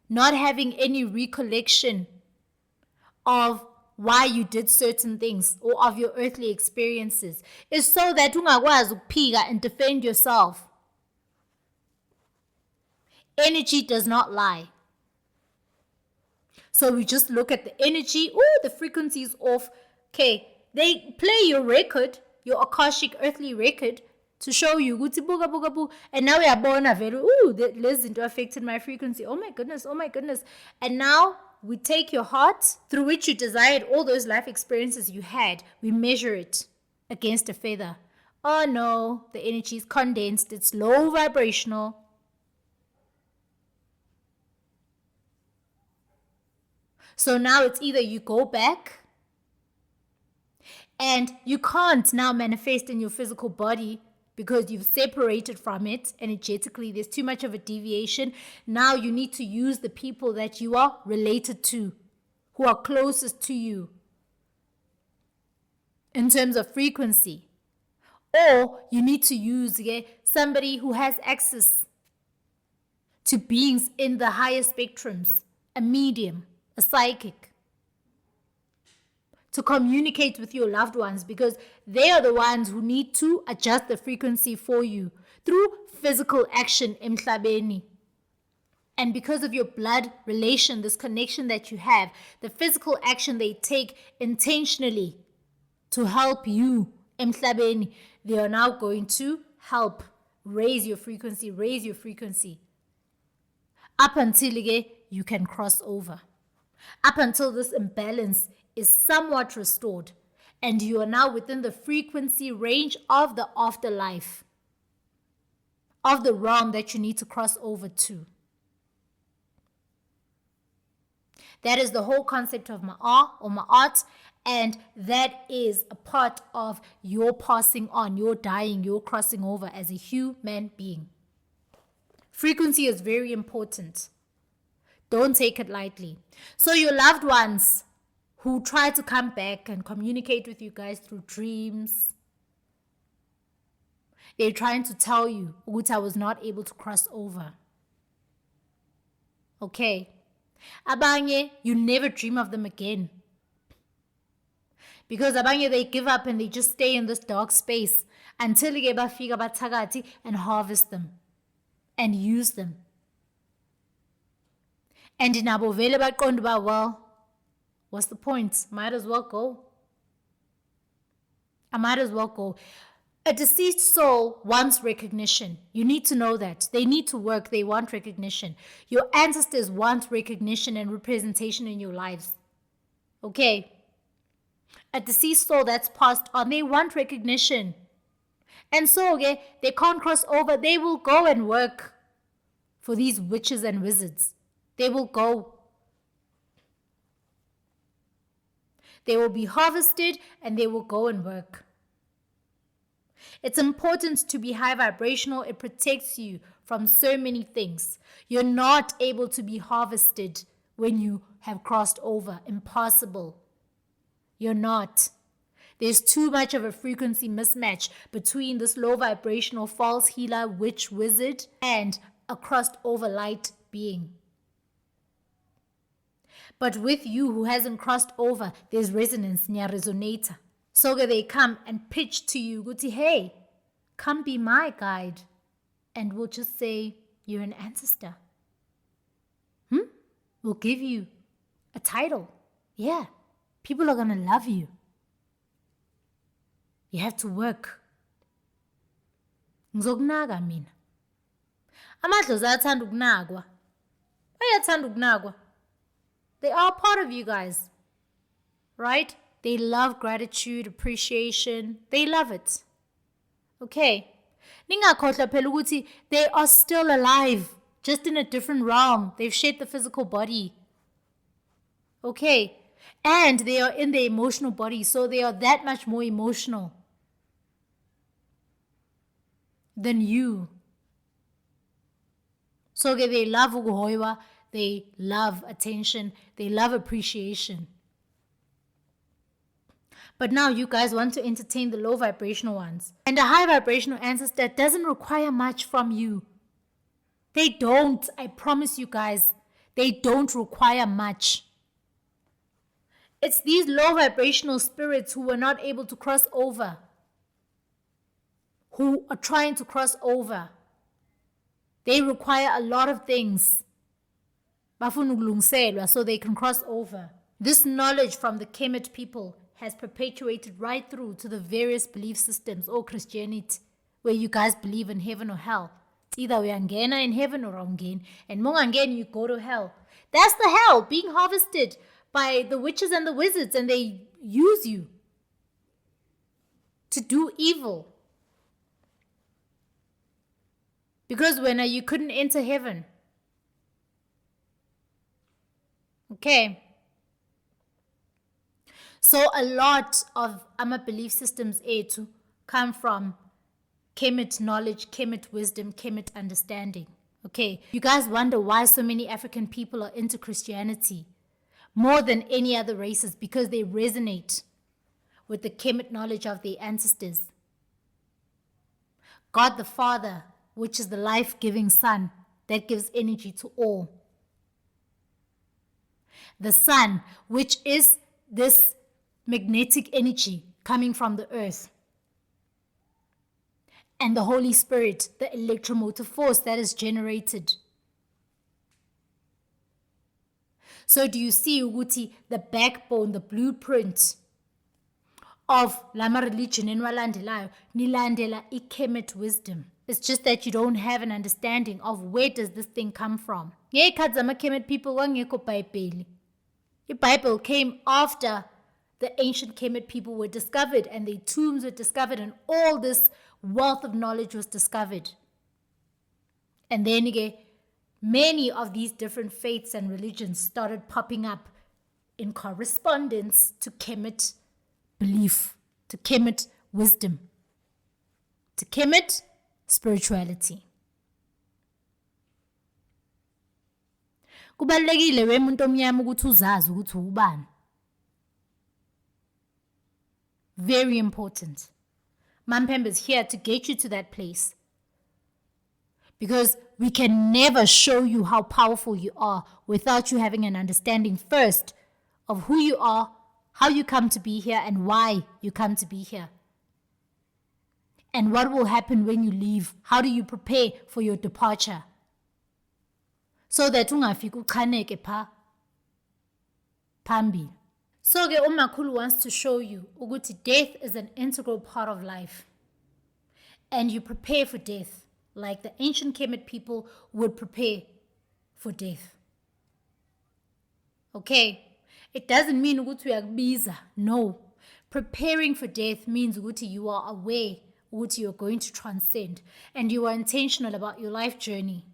not having any recollection of why you did certain things or of your earthly experiences is so that ungakwazi ukuphika and defend yourself. Energy does not lie. So we just look at the energy. Oh, the frequency is off. Okay, they play your record, your Akashic earthly record, to show you, and now we are born a very, this affected my frequency. Oh my goodness. And now we take your heart, through which you desired all those life experiences you had, we measure it against a feather. Oh no, the energy is condensed, it's low vibrational. So now it's either you go back and you can't now manifest in your physical body because you've separated from it energetically. There's too much of a deviation. Now you need to use the people that you are related to, who are closest to you in terms of frequency. Or you need to use somebody who has access to beings in the higher spectrums, a medium, a psychic, to communicate with your loved ones, because they are the ones who need to adjust the frequency for you through physical action emhlabeni. And because of your blood relation, this connection that you have, the physical action they take intentionally to help you emhlabeni, they are now going to help raise your frequency up until you can cross over, up until this imbalance is somewhat restored and you are now within the frequency range of the afterlife, of the realm that you need to cross over to. That is the whole concept of ma'ar or ma'at, and that is a part of your passing on, your dying, your crossing over as a human being. Frequency is very important. Don't take it lightly. So your loved ones who try to come back and communicate with you guys through dreams, they're trying to tell you, I was not able to cross over. Okay. Abanye, you never dream of them again. Because abanye, they give up and they just stay in this dark space until they bafika bathakati and harvest them and use them. And in Abu Vele baqonda, well, what's the point? Might as well go. I might as well go. A deceased soul wants recognition. You need to know that. They need to work. They want recognition. Your ancestors want recognition and representation in your lives. Okay. A deceased soul that's passed on, they want recognition. And so, they can't cross over. They will go and work for these witches and wizards. They will go. They will be harvested and they will go and work. It's important to be high vibrational. It protects you from so many things. You're not able to be harvested when you have crossed over. Impossible. You're not. There's too much of a frequency mismatch between this low vibrational false healer, witch, wizard, and a crossed over light being. But with you who hasn't crossed over, there's resonance, near resonator. So they come and pitch to you, hey, come be my guide. and we'll just say you're an ancestor. We'll give you a title. Yeah, people are going to love you. You have to work. Ngizokunaka mina. Amadlozi ayathanda ukunakwa. Bayathanda ukunakwa. They are part of you guys. Right? They love gratitude, appreciation. They love it. Okay. Ningakhohlwa phela ukuthi they are still alive, just in a different realm. They've shaped the physical body. Okay. And they are in the emotional body, so they are that much more emotional than you. So they love ukuhoywa, they love attention, they love appreciation. But now you guys want to entertain the low vibrational ones. And a high vibrational ancestor doesn't require much from you. They don't. I promise you guys, they don't require much. It's these low vibrational spirits who were not able to cross over, who are trying to cross over. They require a lot of things so they can cross over. This knowledge from the Kemet people has perpetuated right through to the various belief systems or Christianity, where you guys believe in heaven or hell. It's either we are in heaven or again, and again you go to hell. That's the hell being harvested by the witches and the wizards, and they use you to do evil. Because when you couldn't enter heaven. Okay. So a lot of belief systems to come from Kemet knowledge, Kemet wisdom, Kemet understanding. Okay. You guys wonder why so many African people are into Christianity more than any other races, because they resonate with the Kemet knowledge of their ancestors. God the Father, which is the life-giving Son that gives energy to all. The Sun, which is this magnetic energy coming from the earth. And the Holy Spirit, the electromotive force that is generated. So do you see, Uguti, the backbone, the blueprint of Lama religion in Walandelayo, Nilandela Kemet wisdom? It's just that you don't have an understanding of where does this thing come from. Kemet people Bible. The Bible came after the ancient Kemet people were discovered, and their tombs were discovered, and all this wealth of knowledge was discovered. And then again, many of these different faiths and religions started popping up in correspondence to Kemet belief, to Kemet wisdom, to Kemet spirituality. Kubalulekile wemuntu omnyama ukuthi uzazi ukuthi ubani. Very important. Mphemba is here to get you to that place. Because we can never show you how powerful you are without you having an understanding first of who you are, how you come to be here, and why you come to be here. And what will happen when you leave? How do you prepare for your departure? So that ungafika ukhaneke phambili. So ke umakhulu wants to show you ukuthi death is an integral part of life. And you prepare for death like the ancient Kemet people would prepare for death. Okay? It doesn't mean ukuthi uyakubiza. No. Preparing for death means ukuthi you are aware ukuthi you're going to transcend, and you are intentional about your life journey.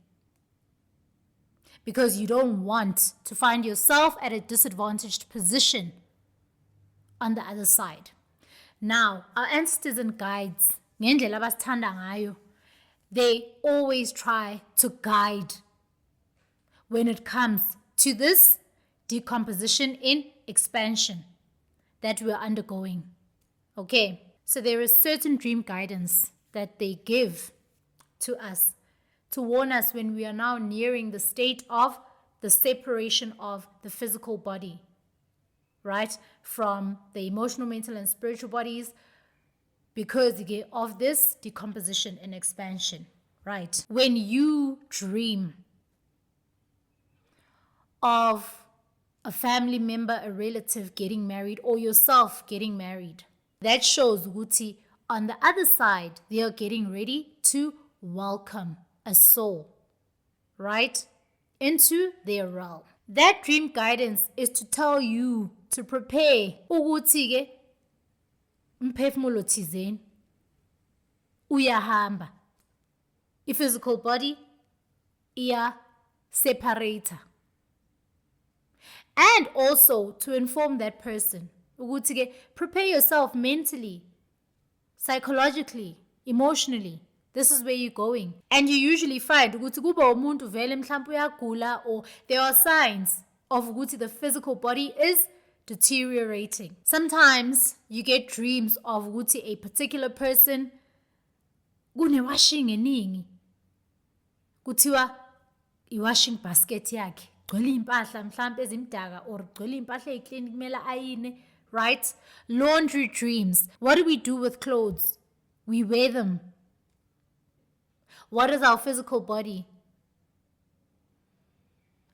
Because you don't want to find yourself at a disadvantaged position on the other side. Now, our ancestors and guides, ngendlela abasithanda ngayo, they always try to guide when it comes to this decomposition in expansion that we're undergoing. Okay, so there is certain dream guidance that they give to us to warn us when we are now nearing the state of the separation of the physical body, right, from the emotional, mental, and spiritual bodies, because of this decomposition and expansion, right? When you dream of a family member, a relative getting married, or yourself getting married, that shows ukuthi on the other side, they are getting ready to welcome a soul, right, into their realm. That dream guidance is to tell you to prepare ukuthi ke umphefumulo thizeni uyahamba. I-physical body iya-separator. And also to inform that person ukuthi ke prepare yourself mentally, psychologically, emotionally. This is where you're going. And you usually find ukuthi kuba umuntu vele mhlawumbe uyagula, or there are signs of ukuthi the physical body is deteriorating. Sometimes you get dreams of ukuthi a particular person kune-washing eningi. Kuthiwa i-washing basket yakhe gcwele impahla mhlawumbe ezimdaka, or gcwele impahla ey'klini kumele ayine, right? Laundry dreams. What do we do with clothes? We wear them. What is our physical body?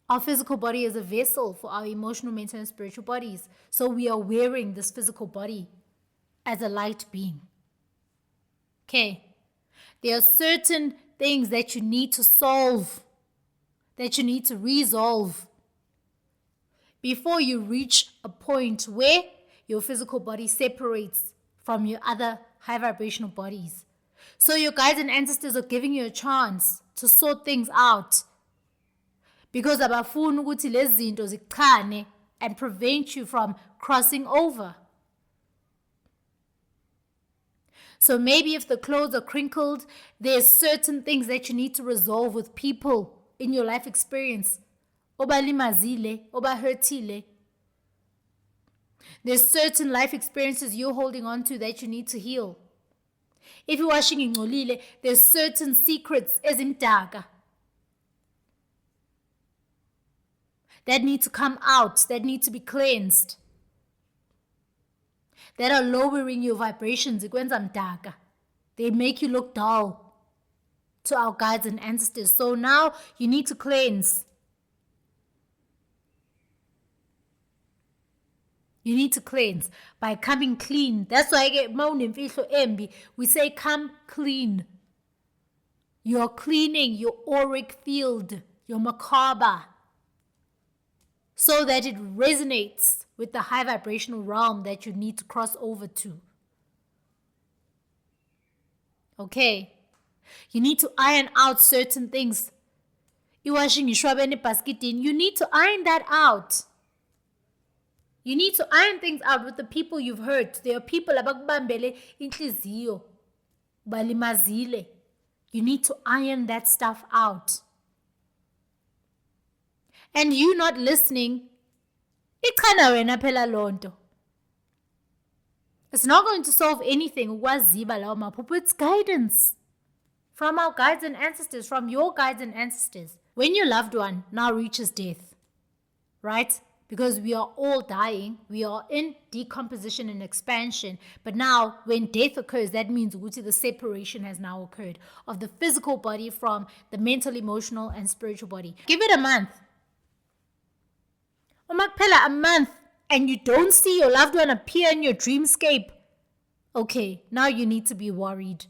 Our physical body is a vessel for our emotional, mental, and spiritual bodies. So we are wearing this physical body as a light being. Okay. There are certain things that you need to solve, that you need to resolve before you reach a point where your physical body separates from your other high vibrational bodies. So your guides and ancestors are giving you a chance to sort things out, because abafuna ukuthi lezi zinto zichane and prevent you from crossing over. So maybe if the clothes are crinkled, there's certain things that you need to resolve with people in your life experience. Obalimazile, obahurtile. There's certain life experiences you're holding on to that you need to heal. If you're washing ingcolile, there's certain secrets ezimdaka that need to come out, that need to be cleansed, that are lowering your vibrations. They make you look dull to our guides and ancestors. So now you need to cleanse. You need to cleanse by coming clean. That's why we say come clean. You're cleaning your auric field, your makaba, so that it resonates with the high vibrational realm that you need to cross over to. Okay? You need to iron out certain things. You washing ishwabene basketin. You need to iron that out. You need to iron things out with the people you've hurt. There are people abakubambele inhliziyo, balimazile. You need to iron that stuff out. And you not listening, ichana wena phela lonto. It's not going to solve anything. It's guidance from our guides and ancestors, from your guides and ancestors. When your loved one now reaches death, right? Because we are all dying, we are in decomposition and expansion. But now, when death occurs, that means the separation has now occurred of the physical body from the mental, emotional, and spiritual body. Give it a month. A month, and you don't see your loved one appear in your dreamscape. Okay, now you need to be worried.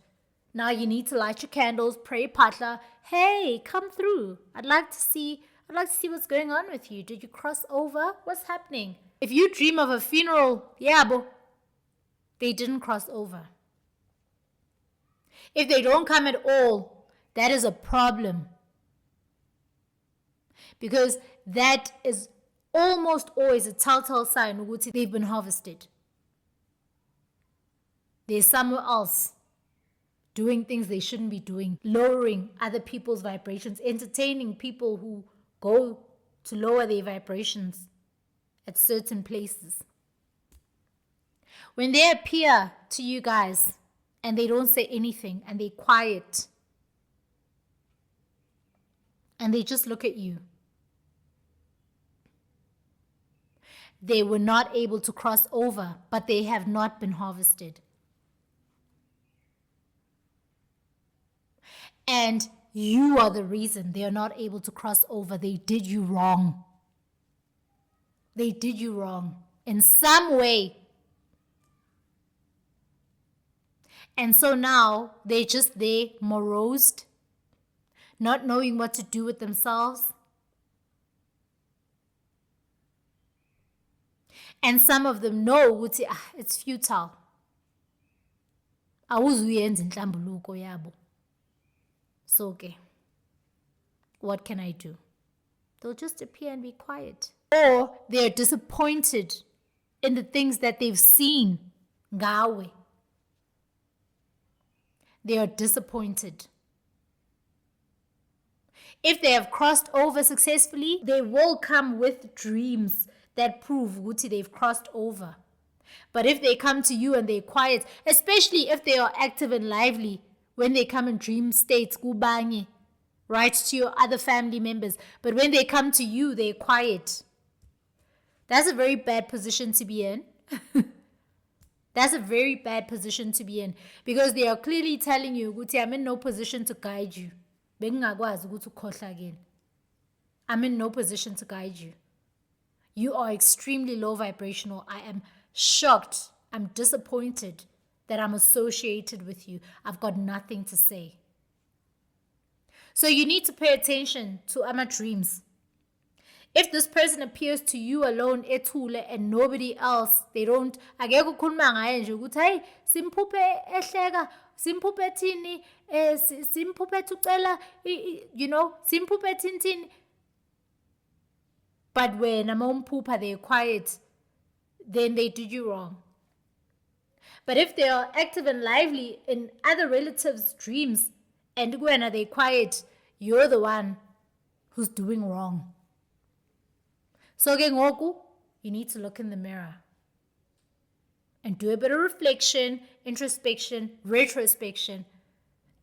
Now you need to light your candles, pray patla. Hey, come through. I'd like to see what's going on with you. Did you cross over? What's happening? If you dream of a funeral, they didn't cross over. If they don't come at all, that is a problem. Because that is almost always a telltale sign that they've been harvested. They're somewhere else doing things they shouldn't be doing, lowering other people's vibrations, entertaining people who go to lower their vibrations at certain places. When they appear to you guys and they don't say anything and they're quiet and they just look at you, they were not able to cross over, but they have not been harvested. And You are the reason they are not able to cross over. They did you wrong. They did you wrong in some way. And so now they're just there, morosed, not knowing what to do with themselves. And some of them know it's futile. Awuzuyenza inhlambuluko yabo. So okay, what can I do? They'll just appear and be quiet. Or they're disappointed in the things that they've seen. Ngawe. They are disappointed. If they have crossed over successfully, they will come with dreams that prove ukuthi they've crossed over. But if they come to you and they're quiet, especially if they are active and lively, when they come in dream states, kubangi, right, to your other family members. But when they come to you, they're quiet. That's a very bad position to be in. That's a very bad position to be in. Because they are clearly telling you, ukuthi, I'm in no position to guide you. I'm in no position to guide you. You are extremely low vibrational. I am shocked. I'm disappointed that I'm associated with you. I've got nothing to say. So you need to pay attention to ama dreams. If this person appears to you alone, ethule, and nobody else, they don't, akekho ukhuluma ngaye nje ukuthi hey, simphuphe ehleka, simphuphe thini, simphuphe tucela, simphuphe thini. But when amomphupha they're quiet, then they did you wrong. But if they are active and lively in other relatives' dreams, and when are they quiet, you're the one who's doing wrong. So ke ngoku, you need to look in the mirror and do a bit of reflection, introspection, retrospection,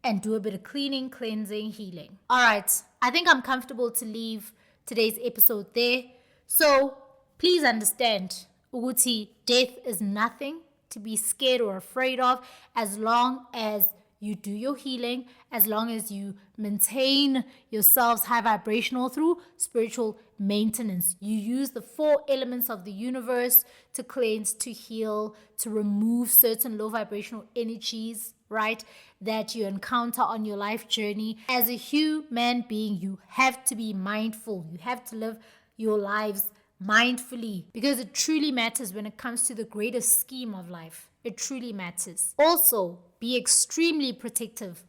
and do a bit of cleaning, cleansing, healing. All right, I think I'm comfortable to leave today's episode there. So please understand, ukuthi, death is nothing to be scared or afraid of, as long as you do your healing, as long as you maintain yourselves high vibrational through spiritual maintenance. You use the 4 elements of the universe to cleanse, to heal, to remove certain low vibrational energies, right, that you encounter on your life journey. As a human being, you have to be mindful. You have to live your lives mindfully, because it truly matters when it comes to the greater scheme of life. It truly matters. Also, be extremely protective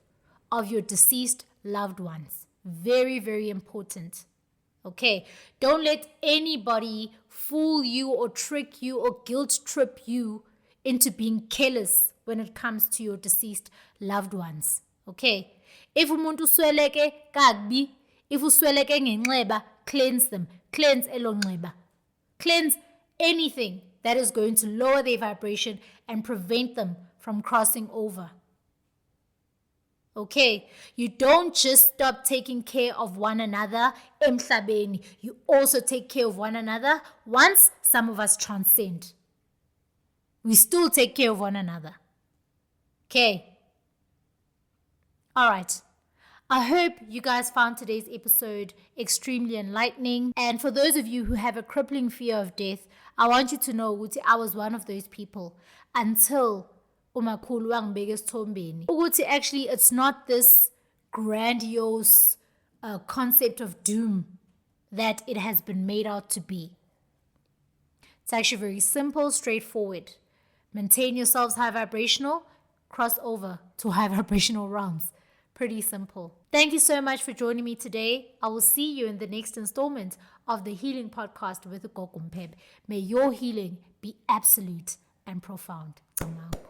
of your deceased loved ones. Very, very important. Okay? Don't let anybody fool you or trick you or guilt trip you into being careless when it comes to your deceased loved ones. Okay? If umuntu sweleke kabi, if usweleke ngenxeba, cleanse them. Cleanse elonxeba. Cleanse anything that is going to lower their vibration and prevent them from crossing over. Okay, you don't just stop taking care of one another emhlabeni. You also take care of one another once some of us transcend. We still take care of one another. Okay. All right. I hope you guys found today's episode extremely enlightening. And for those of you who have a crippling fear of death, I want you to know ukuthi I was one of those people until umakhulu wangibeka esithombeni. Ukuthi actually it's not this grandiose concept of doom that it has been made out to be. It's actually very simple, straightforward. Maintain yourselves high vibrational, cross over to high vibrational realms. Pretty simple. Thank you so much for joining me today. I will see you in the next installment of the Healing Podcast with uGogo Mphemba. May your healing be absolute and profound. For now.